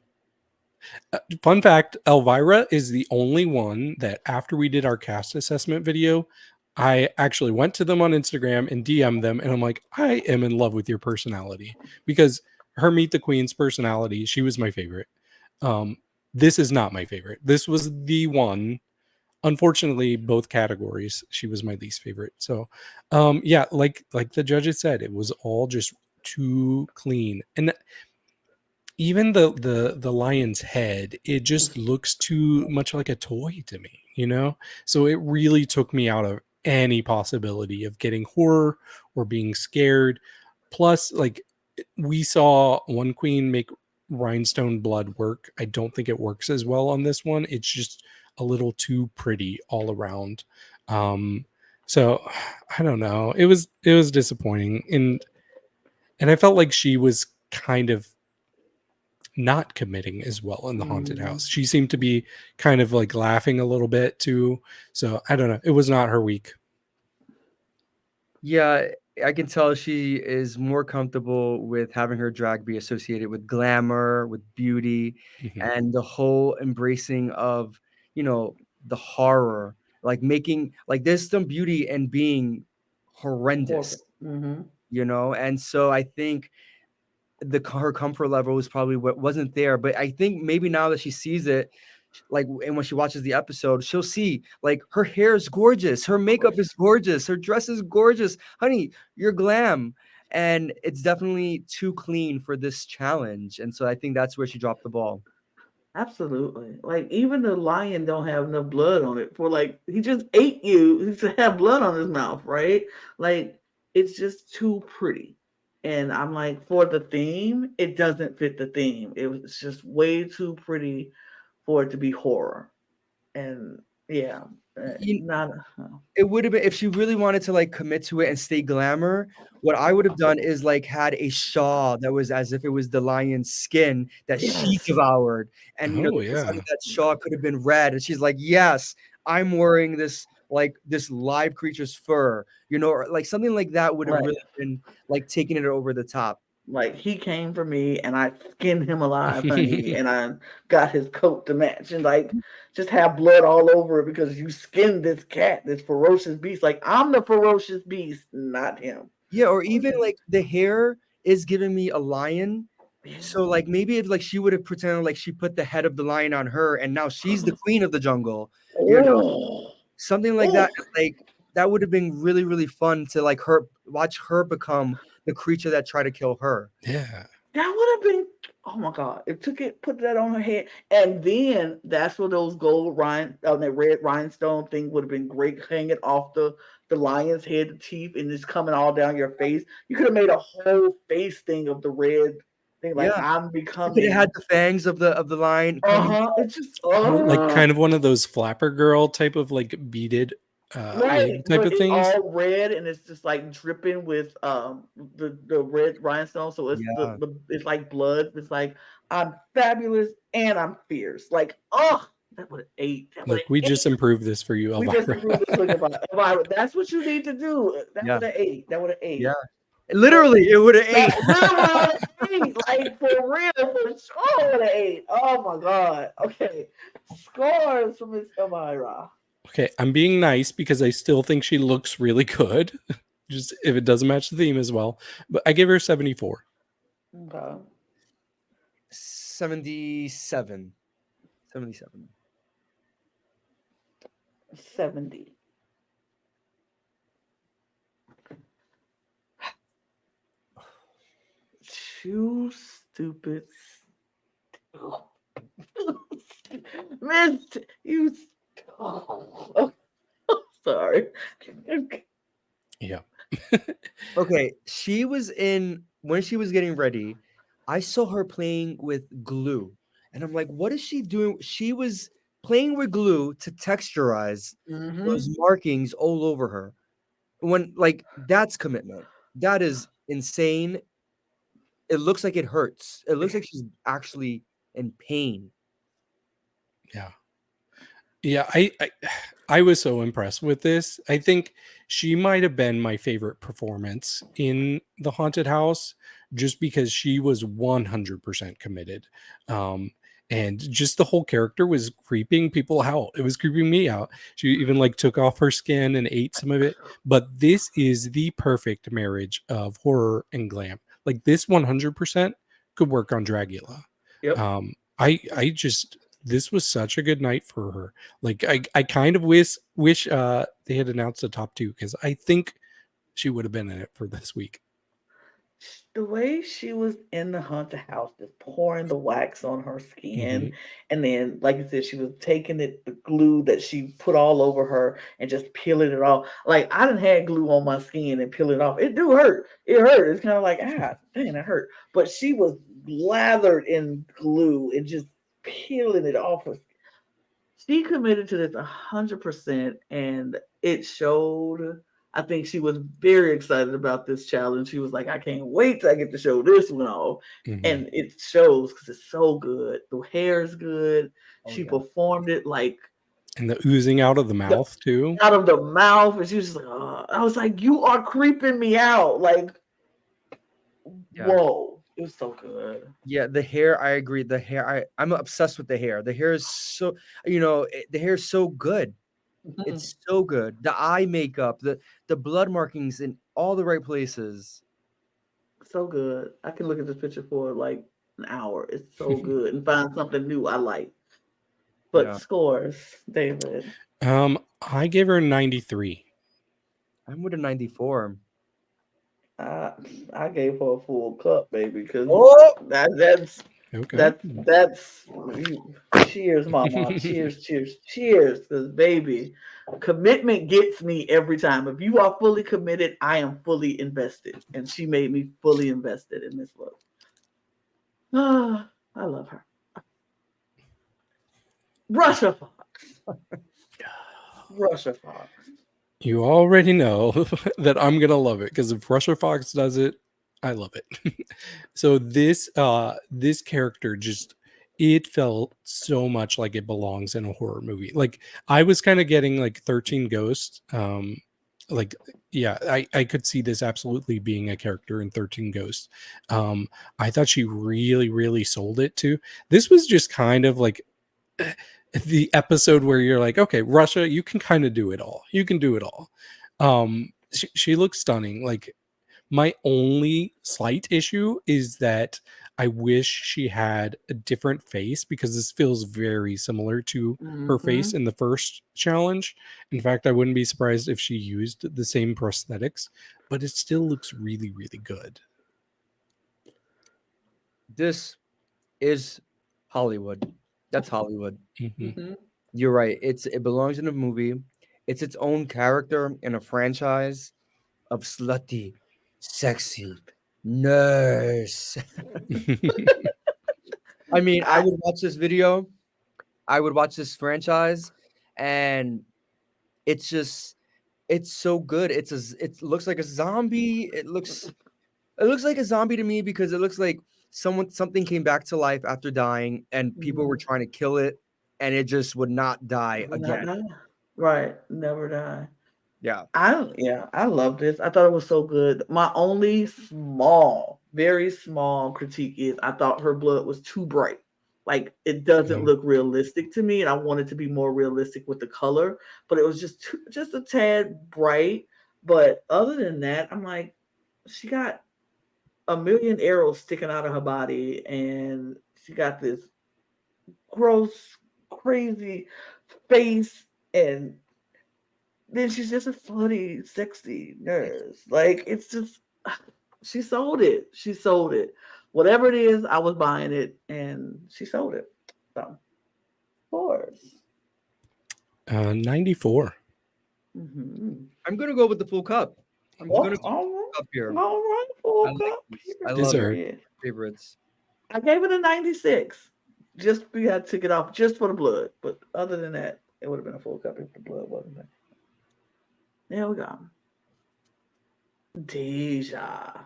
Fun fact, Elvira is the only one that, after we did our cast assessment video, I actually went to them on Instagram and DM'd them, and I'm like, I am in love with your personality, because her Meet the Queen's personality, she was my favorite. This is not my favorite. This was the one. Unfortunately, both categories, she was my least favorite. So, yeah, like the judges said, it was all just too clean. And even the lion's head, it just looks too much like a toy to me, you know? So it really took me out of any possibility of getting horror or being scared. Plus, like, we saw one queen make rhinestone blood work. I don't think it works as well on this one. It's just a little too pretty all around. So I don't know. It was disappointing, and I felt like she was kind of not committing as well in the haunted house. She seemed to be kind of like laughing a little bit too. So I don't know. It was not her week. Yeah, I can tell she is more comfortable with having her drag be associated with glamour, with beauty, Mhm. and the whole embracing of, the horror. Like making like there's some beauty in being Horrible. horrendous, Mm-hmm. and so I think her comfort level was probably what wasn't there. But I think maybe now that she sees it, like, and when she watches the episode, she'll see like her hair is gorgeous, her makeup is gorgeous, her dress is gorgeous. Honey, you're glam. And it's definitely too clean for this challenge. And so I think that's where she dropped the ball. Absolutely. Like even the lion don't have enough blood on it for like he just ate you. He should have blood on his mouth, right? Like it's just too pretty. And I'm like, for the theme, it doesn't fit the theme. It was just way too pretty for it to be horror. And yeah, You, not it would have been if she really wanted to like commit to it and stay glamour. What I would have done is like had a shawl that was as if it was the lion's skin that she yes. devoured, and Oh the design yeah. of that shawl could have been red. And she's like, "Yes, I'm wearing this live creature's fur," or like something like that would have Right. really been like taking it over the top. Like he came for me and I skinned him alive, honey, and I got his coat to match and like just have blood all over it because you skinned this cat, this ferocious beast. Like I'm the ferocious beast, not him. Yeah, or even like the hair is giving me a lion. So like maybe if like she would have pretended like she put the head of the lion on her and now she's the queen of the jungle, you know, Oh, something like oh, that. Like that would have been really, really fun to like watch her become the creature that tried to kill her. Yeah. that would have been. Oh my god! It took it, put that on her head, and then that's where those gold that red rhinestone thing would have been great, hanging off the lion's head, the teeth, and just coming all down your face. You could have made a whole face thing of the red thing, like Yeah. I'm You could have had becoming. the fangs of the lion coming. It's just Like kind of one of those flapper girl type of like beaded right, wig type but of it's things. all red and it's just like dripping with the red rhinestone. So it's Yeah. it's like blood. It's like I'm fabulous and I'm fierce. Like oh, that would have ate. That would Look, have we ate. just improved this for you, We just Elvira. improved this look about Elvira. That's what you need to do. That Yeah. would have ate. That would have ate. Yeah. Literally, it would have ate. That literally would have ate. Like for real, for sure would have ate. Oh my god. Okay, scores from Miss Elvira. Okay, I'm being nice because I still think she looks really good. Just if it doesn't match the theme as well. But I give her 74. Okay. 77. 77. 70. You stupid. Missed. You. Oh, sorry. Yeah. Okay, when she was getting ready, I saw her playing with glue. And I'm like, what is she doing? She was playing with glue to texturize those Mm-hmm. markings all over her. When like that's commitment. That is insane. It looks like it hurts. It looks like she's actually in pain. Yeah. Yeah, I was so impressed with this. I think she might have been my favorite performance in the haunted house just because she was 100% committed. Um and just the whole character was creeping people out. It was creeping me out. She even like took off her skin and ate some of it. But this is the perfect marriage of horror and glam. Like this 100% could work on Dragula. Yep. I just this was such a good night for her. Like I kind of wish they had announced the top two because I think she would have been in it for this week. The way she was in the haunted house, just pouring the wax on her Hmm. skin, and then, like you said, she was taking it, the glue that she put all over her, and just peeling it off. Like I done had glue on my skin and peel it off. It do hurt. It hurt. It's kind of like dang, it hurt. But she was lathered in glue and just peeling it off her. She committed to this 100%, and it showed. I think she was very excited about this challenge. She was like, "I can't wait till I get to show this one off," Hmm. and it shows because it's so good. The hair is good. Oh She yeah. performed it like And the oozing out of the the, mouth too. out of the mouth, and she was just like, oh. I was like, "You are creeping me out!" Like, Yeah. whoa, it was so good. Yeah, the hair, I agree. The hair, I'm obsessed with the hair. The hair is so, the hair is so good. Mhm. It's so good. The eye makeup, the blood markings in all the right places. So good. I can look at this picture for like an hour. It's so good and find something new I like. But Yeah. scores, David. I gave her a 93. I'm with a 94. I I gave her a full cup, baby, because Oh, that's Okay. that's cheers, mama. Cheers, cheers, cheers. Because baby, commitment gets me every time. If you are fully committed, I am fully invested. And she made me fully invested in this book. Ah, I love her. Russia Fox. Russia Fox. You already know that I'm gonna love it because if Russia Fox does it, I love it. So this character just, it felt so much like it belongs in a horror movie. Like I was kind of getting like 13 Ghosts. Like yeah, I could see this absolutely being a character in 13 Ghosts. I thought she really, really sold it too. This was just kind of like the episode where you're like, okay, Russia, you can kind of do it all. You can do it all. She looks stunning. Like my only slight issue is that I wish she had a different face because this feels very similar to her face Hmm. in the first challenge. In fact, I wouldn't be surprised if she used the same prosthetics, but it still looks really, really good. this is Hollywood. That's Hollywood. Hmm. Hmm. You're right. It belongs in a movie. It's its own character in a franchise of slutty, sexy nurse. I mean, I would watch this video. I would watch this franchise, and it's just it's so good. It looks like a zombie. It looks like a zombie to me because it looks like something came back to life after dying, and people were Hmm. trying to kill it, and it just would not die Will not again. die. Right. Never die. Yeah. I love this. I thought it was so good. My only small, very small critique is I thought her blood was too bright. Like it doesn't look realistic to me, and I wanted to be more realistic with the color, but it was just a tad bright. But other than that, I'm like, she got a million arrows sticking out of her body, and she got this gross, crazy face, and then she's just a slutty, sexy nurse. Like it's just she sold it. She sold it. Whatever it is, I was buying it, and she sold it. So, of course. 94. Mm-hmm. I'm gonna go with the full cup. I'm Oh, gonna go all with the cup right, here. all right, I full like cup. these. I love it. Dessert. Period. Favorites. I gave it a 96. Just we had to take it off just for the blood, but other than that, it would have been a full cup if the blood wasn't there. There we go. Deja.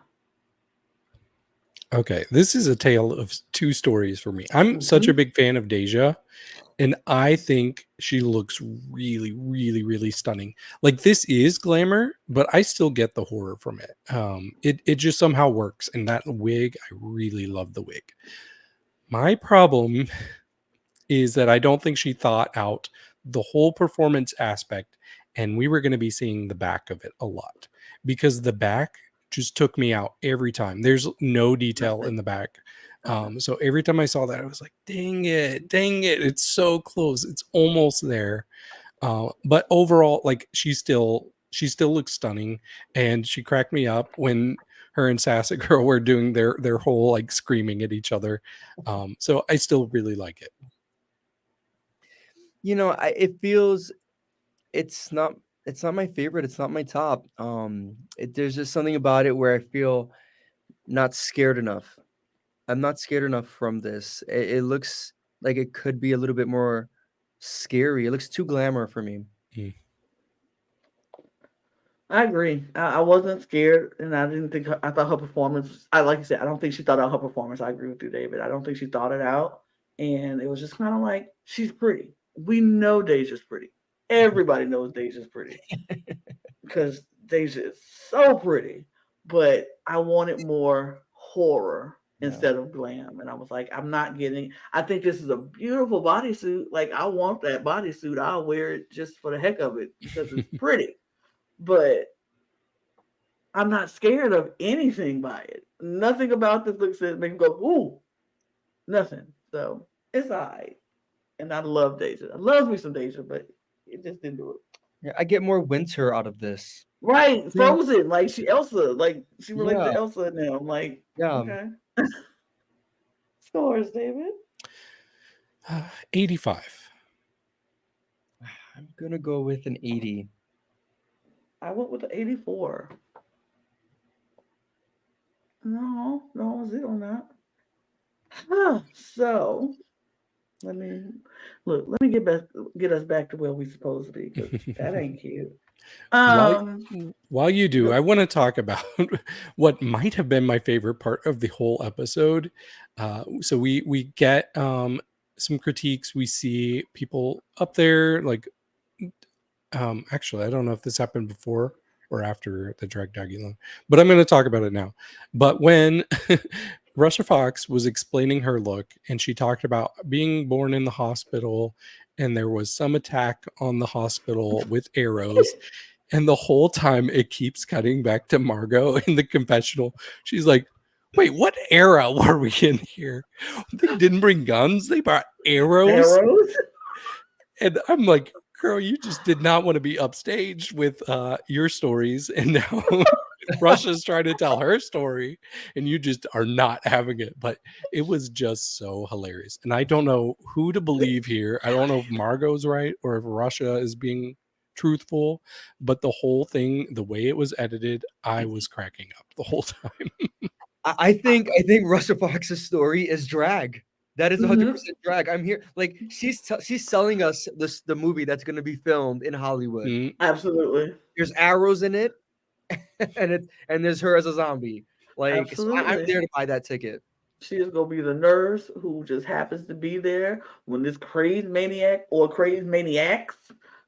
Okay, this is a tale of two stories for me. I'm such a Mm-hmm. big fan of Deja, and I think she looks really, really, really stunning. Like this is glamour, but I still get the horror from it. It just somehow works, and that wig, I really love the wig. My problem is that I don't think she thought out the whole performance aspect, and we were going to be seeing the back of it a lot because the back just took me out every time. There's no detail in the back. So every time I saw that, I was like, dang it, it's so close, it's almost there. But overall, like she still she still looks stunning, and she cracked me up when her and Sassy Girl were doing their whole like screaming at each other. So I still really like it. You know, it feels it's not my favorite. It's not my top. There's just something about it where I feel not scared enough. I'm not scared enough from this. It looks like it could be a little bit more scary. It looks too glamour for me. Mm. I agree. I wasn't scared, and I didn't think I thought her performance. I like you said, I don't think she thought out her performance. I agree with you, David. I don't think she thought it out, and it was just kind of like she's pretty. We know Deja's pretty. Everybody knows Deja's pretty because Deja is so pretty. But I wanted more horror instead of glam, and I was like, I'm not getting. I think this is a beautiful bodysuit. Like I want that bodysuit. I'll wear it just for the heck of it because it's pretty. But I'm not scared of anything by it. Nothing about this looks at make me go, ooh, nothing. So it's all right. And I love Deja. I love me some Deja, but it just didn't do it. Yeah, I get more winter out of this. Right, Frozen, like she Elsa, like she related Yeah. to Elsa now. I'm like, Yeah. okay. Scores, David. 85. I'm gonna go with an 80. I went with the 84. No, is it on that? So let me get us back to where we supposed to be because that ain't cute. While you do, I want to talk about what might have been my favorite part of the whole episode. So we get some critiques. We see people up there like actually, I don't know if this happened before or after the Dragdagulan, but I'm going to talk about it now. But when Russia Fox was explaining her look, and she talked about being born in the hospital, and there was some attack on the hospital with arrows, and the whole time it keeps cutting back to Margaux in the confessional. She's like, wait, what era were we in here? They didn't bring guns, they brought arrows. And I'm like, girl, you just did not want to be upstage with your stories, and now Russia's trying to tell her story, and you just are not having it. But it was just so hilarious, and I don't know who to believe here. I don't know if Margaux's right or if Russia is being truthful, but the whole thing, the way it was edited, I was cracking up the whole time. I think Russia Fox's story is drag. That is 100% drag. I'm here. Like she's selling us the movie that's going to be filmed in Hollywood. Absolutely. There's arrows in it, and there's her as a zombie. Like so I'm there to buy that ticket. She is gonna be the nurse who just happens to be there when this crazed maniac or crazed maniacs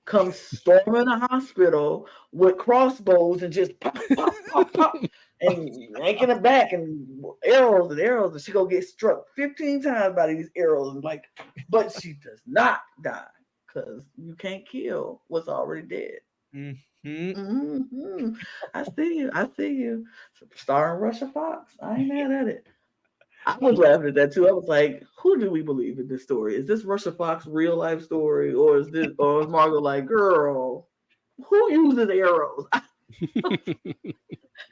come storming a hospital with crossbows and just pop, pop, pop, pop, and yanking it back and arrows, and she gonna get struck 15 times by these arrows, and like, but she does not die because you can't kill what's already dead. I see you. Starring Russia Fox. I ain't mad at it. I was laughing at that too. I was like, who do we believe in this story? Is this Russia Fox real life story, or is Margaux like, girl, who uses arrows?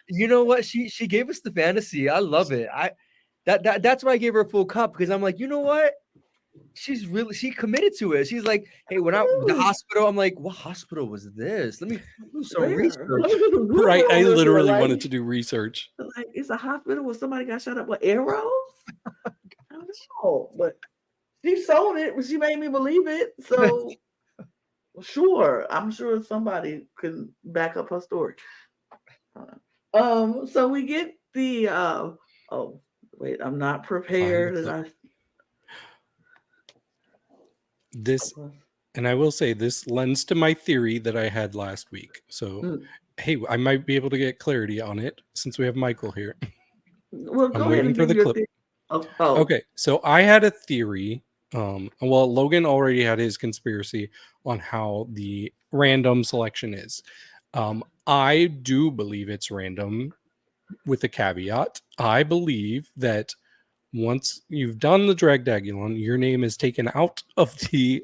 You know what? She gave us the fantasy. I love it. That's why I gave her a full cup, because I'm like, you know what? She committed to it. She's like, hey, when the hospital, I'm like, what hospital was this? Let me do some research. Right. I literally wanted to do research. Like, it's a hospital where somebody got shot up with arrows? I don't know. But she sold it, but she made me believe it. So sure. I'm sure somebody can back up her story. So we get the oh wait, I'm not prepared. And I will say this lends to my theory that I had last week. So, hey, I might be able to get clarity on it since we have Michael here. Well, I'm waiting for the clip. Okay, so I had a theory. Well, Logan already had his conspiracy on how the random selection is. I do believe it's random with a caveat. I believe that once you've done the Dragdagulan, your name is taken out of the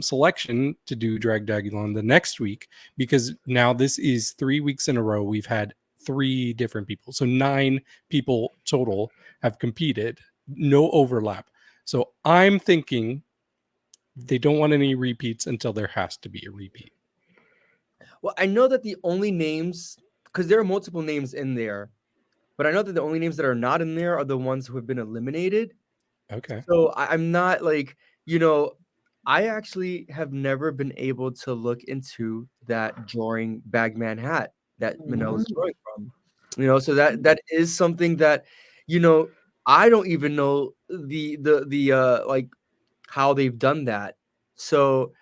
selection to do Dragdagulan the next week, because now this is 3 weeks in a row we've had 3 different people. So 9 people total have competed, no overlap. So I'm thinking they don't want any repeats until there has to be a repeat. Well, I know that the only names, because there are multiple names in there, but I know that the only names that are not in there are the ones who have been eliminated. Okay. So I'm not like, I actually have never been able to look into that drawing Bagman hat that Manel is drawing from. So that is something that, I don't even know the like how they've done that. So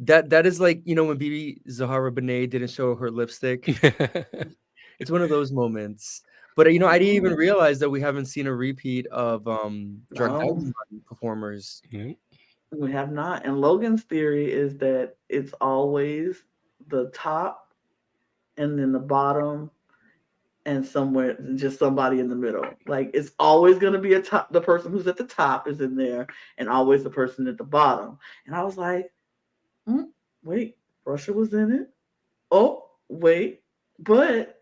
that is like, when Bibi Zahara Benet didn't show her lipstick. It's one of those moments. But I didn't even realize that we haven't seen a repeat of Dragdagulan performers. We have not. And Logan's theory is that it's always the top and then the bottom and somewhere just somebody in the middle. Like it's always going to be the person who's at the top is in there and always the person at the bottom. And I was like, wait, Russia was in it? Oh, wait, but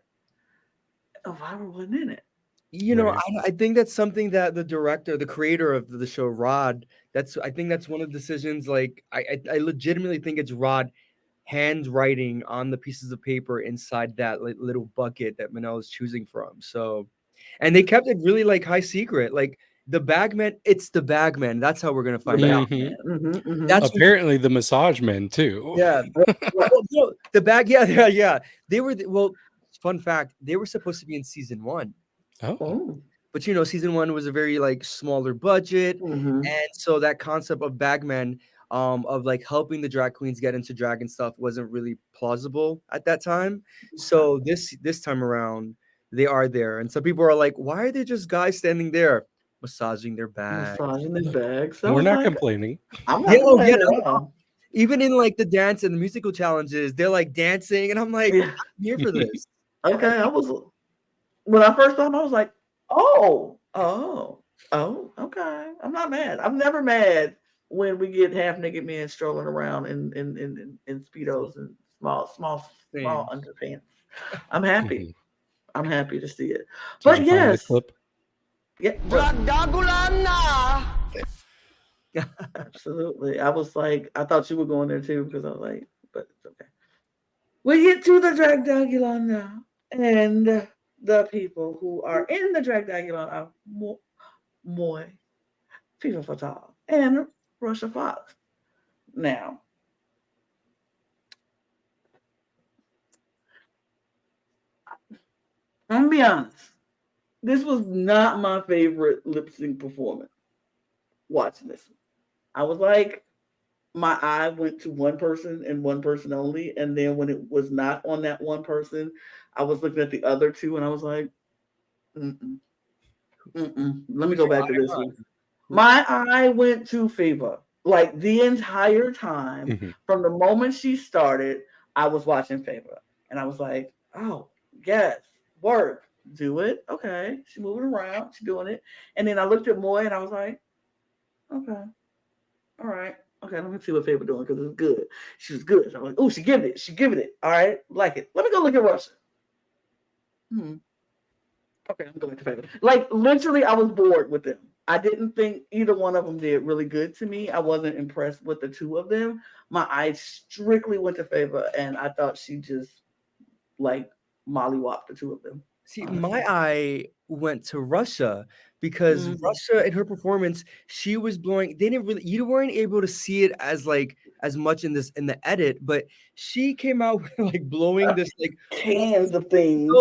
Elvira wasn't in it. I think that's something that the creator of the show, Rod, I think that's one of the decisions. Like, I legitimately think it's Rod handwriting on the pieces of paper inside that little bucket that Manel is choosing from. So, and they kept it really like high secret. Like the bagman, it's the bagman. That's how we're gonna find out. That's apparently the massage men too. Yeah, well, the bag. Yeah. They were fun fact, they were supposed to be in season 1. Oh. But season 1 was a very like smaller budget, and so that concept of bagman, of like helping the drag queens get into drag and stuff wasn't really plausible at that time. So this time around, they are there, and some people are like, "Why are they just guys standing there massaging their bags?" So we're not complaining. I'm not complaining at all. Even in like the dance and the musical challenges, they're like dancing, and I'm like, I'm here for this. Okay, when I first saw him, I was like, oh, okay. I'm not mad. I'm never mad when we get half naked men strolling around in speedos and small underpants. I'm happy. I'm happy to see it. But yes, clip? Yeah, absolutely. I was like, I thought you were going there too because I was like, but it's okay. We get to the Dragdagulan now, and the people who are in the Dragdagulan are Moy, Feyvah Fatale, and Russia Fox. Now, I'm gonna be honest. This was not my favorite lip sync performance. Watching this, I was like, my eye went to one person and one person only, and then when it was not on that one person, I was looking at the other two, and I was like, Let me go back to this one. My eye went to Feyvah. Like the entire time, from the moment she started, I was watching Feyvah, and I was like, oh yes, work, do it, okay. She's moving around, she's doing it, and then I looked at Moy, and I was like, okay, all right. Okay, let me see what Feyvah doing because it's good. She was good. So I'm like, oh, she giving it. All right, like it. Let me go look at Russia. Okay, I'm going to Feyvah. Like literally, I was bored with them. I didn't think either one of them did really good to me. I wasn't impressed with the two of them. My eyes strictly went to Feyvah, and I thought she just like mollywopped the two of them. See, my eye went to Russia because Russia in her performance, she was blowing. You weren't able to see it as much in the edit, but she came out with like blowing this like cans of things,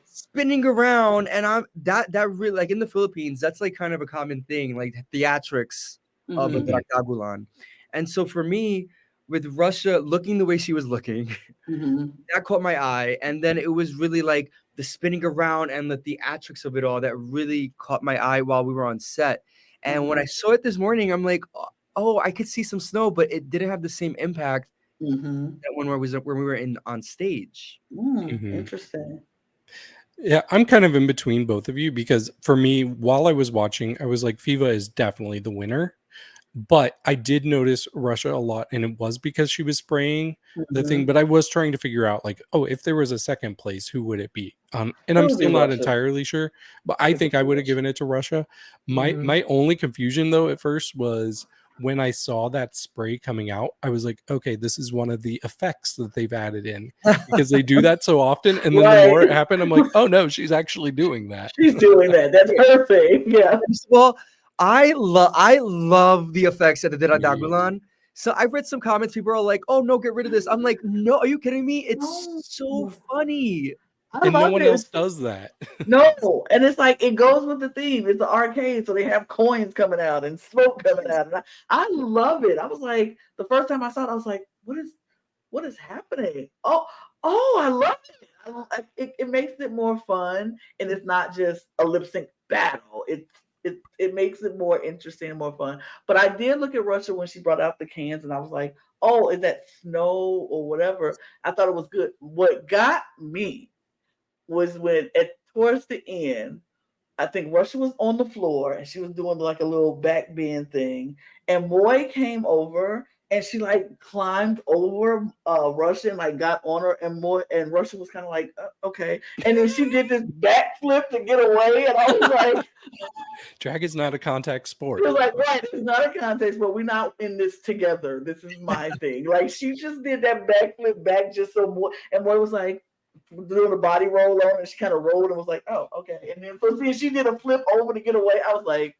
spinning around, and that really like in the Philippines, that's like kind of a common thing, like theatrics of a Dragdagulan. And so for me, with Russia looking the way she was looking, that caught my eye. And then it was really like the spinning around and the theatrics of it all that really caught my eye while we were on set. And when I saw it this morning, I'm like, oh, I could see some snow, but it didn't have the same impact that when we were on stage. Interesting. Yeah, I'm kind of in between both of you because for me, while I was watching, I was like, Feyvah is definitely the winner. But I did notice Russia a lot, and it was because she was spraying the thing. Mhm. But I was trying to figure out, like, oh, if there was a second place, who would it be? And It I'm would be still not Russia. entirely sure, but I I think it think would I be would have Russia. given it to Russia. My Mhm. my only confusion though at first was when I saw that spray coming out. I was like, okay, this is one of the effects that they've added in because they do that so often. And then the Right. more it happened, I'm like, oh no, she's actually doing that. She's doing that. That's her thing. Yeah. Well, I love the effects of the Mhm. Dragdagulan. So I've read some comments. People are like, "Oh no, get rid of this." I'm like, "No, are you kidding me? It's No. so funny." I And no love one else it. does that. No, and it's like it goes with the theme. It's the arcade, so they have coins coming out and smoke coming Yes. out. And I love it. I was like, the first time I saw it, I was like, what is happening? Oh, I love it. It makes it more fun, and it's not just a lip sync battle. It makes it more interesting and more fun. But I did look at Russia when she brought out the cans, and I was like, oh, is that snow or whatever? I thought it was good. What got me was when at towards the end, I think Russia was on the floor and she was doing like a little back bend thing, and Moy came over and she like climbed over Russia and like got on her, and Moy and Russia was kind of like okay, and then she did this backflip to get away, and I was like, Drag is not a contact she sport. was like, right, it's not a contest, but we're not in this together. This is my thing. Like she just did that backflip back just so more, and Moy was like doing a body roll on, and she kind of rolled and was like, "Oh, okay." And then so see, she did a flip over to get away. I was like,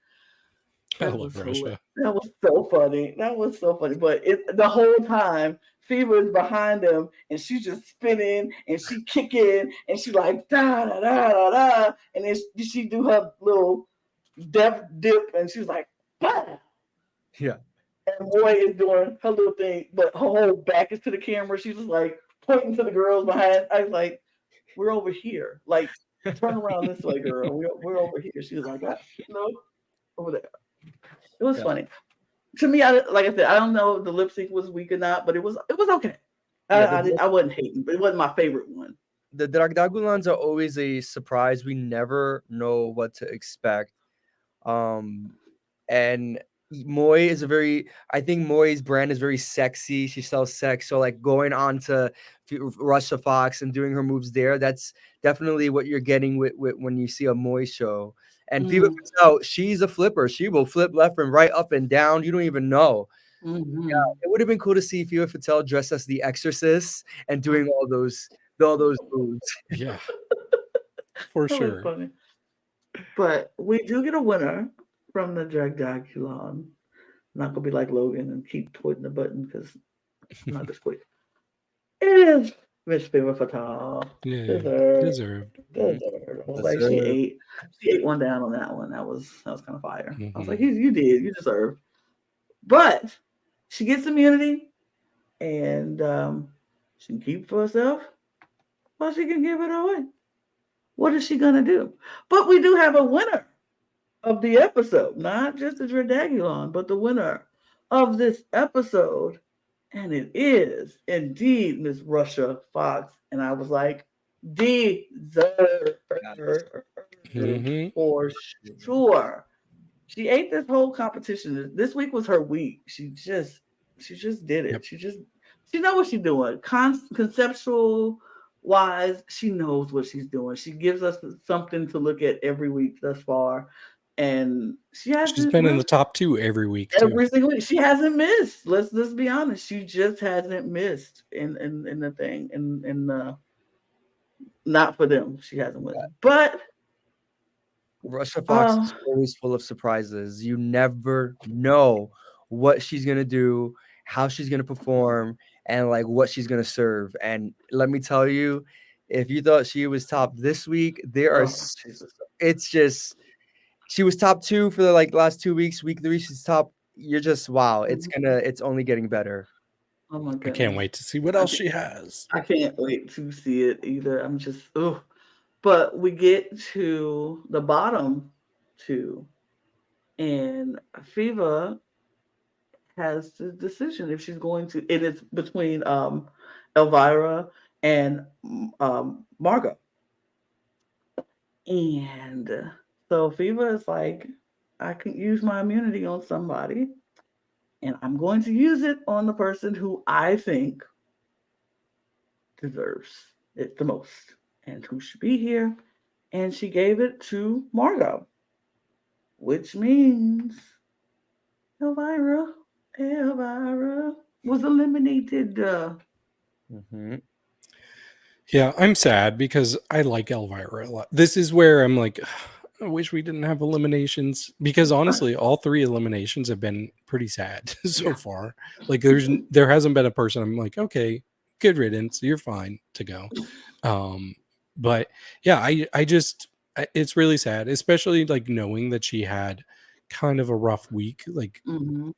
I love Russia. that was so funny. That was so funny. But the whole time, Feyvah is behind them, and she's just spinning and she kicking and she like da da da da da, and then she do her little death dip, and she's like, bah! Yeah. And Roy is doing her little thing, but her whole back is to the camera. She's just like pointing to the girls behind. I was like, we're over here. Like, turn around this way, girl. We're over here. She was like, ah, no, over there. It was Yeah. funny. To me, like I said, I don't know if the lip sync was weak or not, but it was okay. Yeah. I wasn't hating, but it wasn't my favorite one. The Dragdagulans are always a surprise. We never know what to expect. Um, and Moy is a very, I think Moy's brand is very sexy. She sells sex. So, like, going on to Russia Fox and doing her moves there, that's definitely what you're getting with when you see a Moy show. And Feyvah Mm, Patel, she's a flipper. She will flip left and right, up and down. You don't even know. mm-hmm. It would have been cool to see Feyvah Patel dressed as the Exorcist and doing all those moves. Yeah, for That was sure. funny. But we do get a winner from the Dragdagulan. I'm not gonna be like Logan and keep tweeting the button because I'm not just quit. It is Miss Feyvah Fatale. Yeah, Deserved. deserved. Deserved. I was Yes, like, sir. she ate one down on that one. That was kind of fire. I was like, Hmm. you did, you deserved. But she gets immunity, and she can keep it for herself, or she can give it away. What is she gonna do? But we do have a winner of the episode, not just the Dragdagulan, but the winner of this episode. And it is indeed Miss Russia Fox. And I was like, deserved Yes. Hmm. for sure. She ate this whole competition. This week was her week. She just did Yep. it. She knows what she's doing. Conceptual wise, she knows what she's doing. She gives us something to look at every week thus far, and she She's hasn't been in the really top two every week too. every single week. She hasn't missed. Let's be honest. She just hasn't missed in the thing in the not for them. She hasn't missed, but Russia Fox uh, is always full of surprises. You never know what she's gonna do, how she's gonna perform, and like what she's gonna serve. And let me tell you, if you thought she was top this week, oh Jesus. it's just she was top two for the like last 2 weeks. Week three, she's top. You're just wow. Mhm. It's only getting better. Oh my I can't goodness. wait to see what I else can't, she has. I can't wait to see it either. I'm just oh, but we get to the bottom two, and Fiva has the decision if she's going to. And it's between Elvira and Margaux, and so Fiva is like, I can use my immunity on somebody, And I'm going to use it on the person who I think deserves it the most and who should be here. And she gave it to Margaux, which means Elvira was eliminated. Mhm. Yeah, I'm sad because I like Elvira a lot. This is where I'm like, I wish we didn't have eliminations because honestly, all three eliminations have been pretty sad so Yeah. far. Like there hasn't been a person I'm like, okay, good riddance, you're fine to go. Um, but yeah, it's really sad, especially like knowing that she had kind of a rough week. Like Mm-hmm.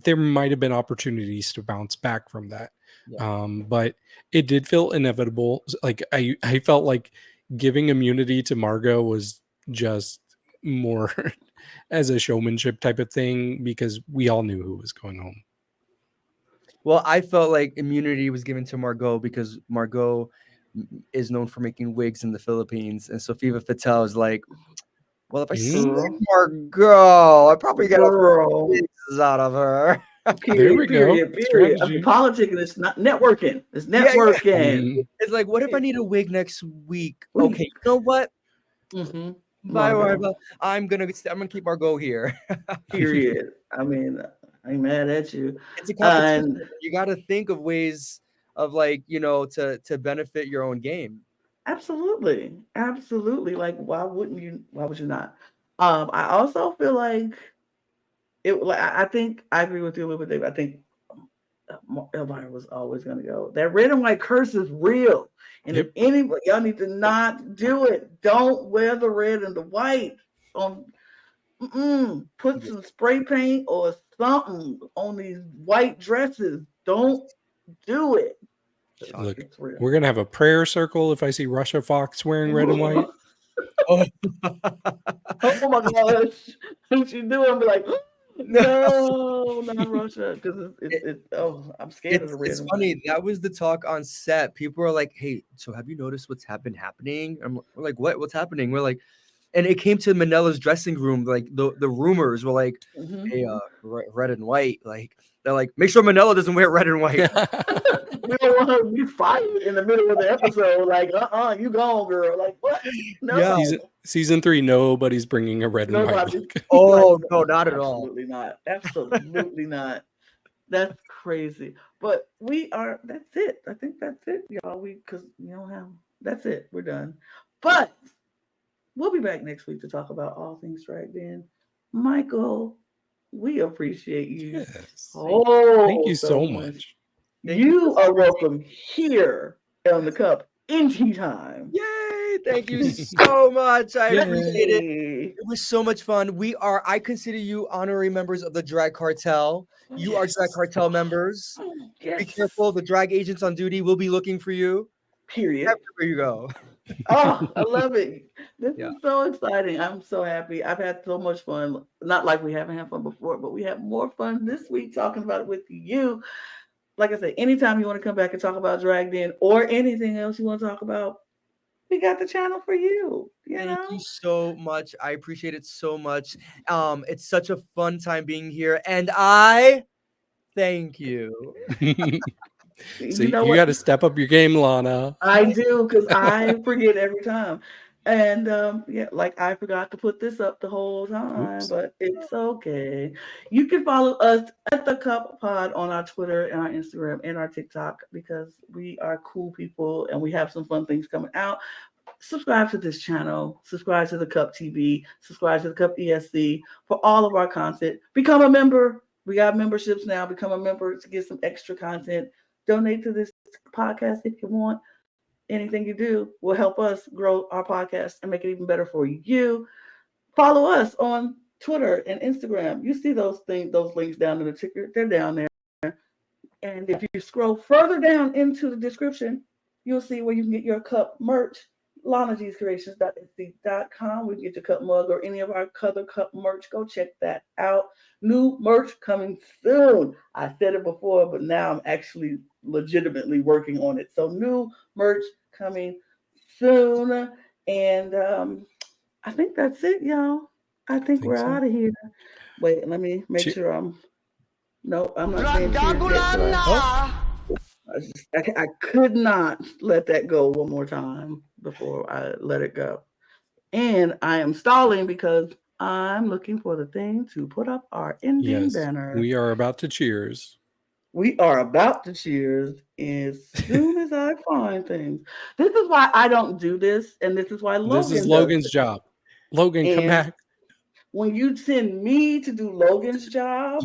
there might have been opportunities to bounce back from that. Yeah. But it did feel inevitable. Like I felt like giving immunity to Margaux was just more as a showmanship type of thing because we all knew who was going home. Well, I felt like immunity was given to Margaux because Margaux is known for making wigs in the Philippines, and so Feyvah Fatale is like, well, if I see Girl. Margaux, I probably get a Girl. wigs out of her. There we Period, go. period, period. I mean, Strategy. politicking is not networking. It's Yeah, yeah. networking. It's like, what if I need a wig next week? Mm. Okay, you know what? Mm-hmm. Bye, Margaux. Margaux. I'm gonna keep Margaux here. Period. I mean, I ain't mad at you. It's a competition. And You got to think of ways of like to benefit your own game. absolutely, absolutely. Like, why wouldn't you? Why would you not? I also feel like it. Like, I think I agree with you a little bit, David. I think Elvira was always going to go. That red and white curse is real, and if Yep. anybody, y'all need to not do it. Don't wear the red and the white on. Put some spray paint or something on these white dresses. Don't do it. Look, It's real. we're gonna have a prayer circle if I see Russia Fox wearing red and white. Oh, Oh my gosh. What you do? I'll be like, no, not Russia. Because oh, I'm scared of the red it's and white. funny. That was the talk on set. People are like, "Hey, so have you noticed been happening?" We're like, "What? What's happening?" We're like, and it came to Manila's dressing room. Like the rumors were like, Hmm. "Hey, red and white." Like they're like, "Make sure Manila doesn't wear red and white." We don't want her to be fired in the middle of the episode. Like, you gone, girl. Like, what? Yeah. No. Season 3, nobody's bringing a red and white Nobody. look. Like, Oh no, not at all. absolutely not. Absolutely not. That's crazy. But that's it. I think that's it, y'all. Because you don't have, that's it. We're done. But we'll be back next week to talk about all things dragged in. Michael, we appreciate you Yes. Thank you so so much. much. Thank you You for are welcome here on the cup in tea time. Yay! Thank you so much. I Yay. appreciate it. Yay. It was so much fun. I consider you honorary members of the Drag Cartel. You are Drag Yes. Cartel members. Be Yes. careful. The drag agents on duty will be looking for you. Period. Everywhere you go. Oh, I love it. This Yeah. is so exciting. I'm so happy. I've had so much fun. Not like we haven't had fun before, but we have more fun this week talking about it with you. Like I said, anytime you want to come back and talk about Dragged In or anything else you want to talk about, we got the channel for you. You Thank you know? so much. I appreciate it so much. It's such a fun time being here, and I thank you. You See, know you what? got to step up your game, Lana. I do because I forget every time. And yeah, like I forgot to put this up the whole time, Oops. but it's okay. You can follow us at the Cup Pod on our Twitter and our Instagram and our TikTok because we are cool people and we have some fun things coming out. Subscribe to this channel, subscribe to the Cup TV, subscribe to the Cup ESC for all of our content. Become a member. We got memberships now. Become a member to get some extra content. Donate to this podcast if you want. Anything you do will help us grow our podcast and make it even better for you. Follow us on Twitter and Instagram. You see those things, those links down in the ticker. They're down there. And if you scroll further down into the description, you'll see where you can get your cup merch. LanaG'sCreations.etsy.com. We can get your cup mug or any of our other cup merch. Go check that out. New merch coming soon. I said it before, but now I'm actually legitimately working on it. So new merch coming soon. And I think that's it, y'all. I think Think we're so. out of here. Wait, let me make Che- sure I'm No, I'm not saying cheers yet. I could not let that go one more time before I let it go. And I am stalling because I'm looking for the thing to put up our ending Yes, banner. we are about to cheers. We are about to cheers as soon as I find things. This is why I don't do this, and this is why Logan This is does Logan's it. job. Logan, come And back. when you send me to do Logan's job,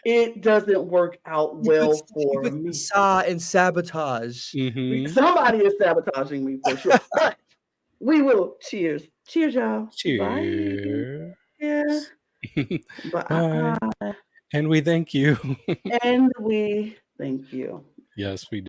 it doesn't work out well for me. Saw and sabotage. Mm-hmm. Somebody is sabotaging me for sure. But we will cheers. Cheers, y'all. Cheers. Bye. Yeah. Bye. Bye. And we thank you. And we thank you. Yes, we do.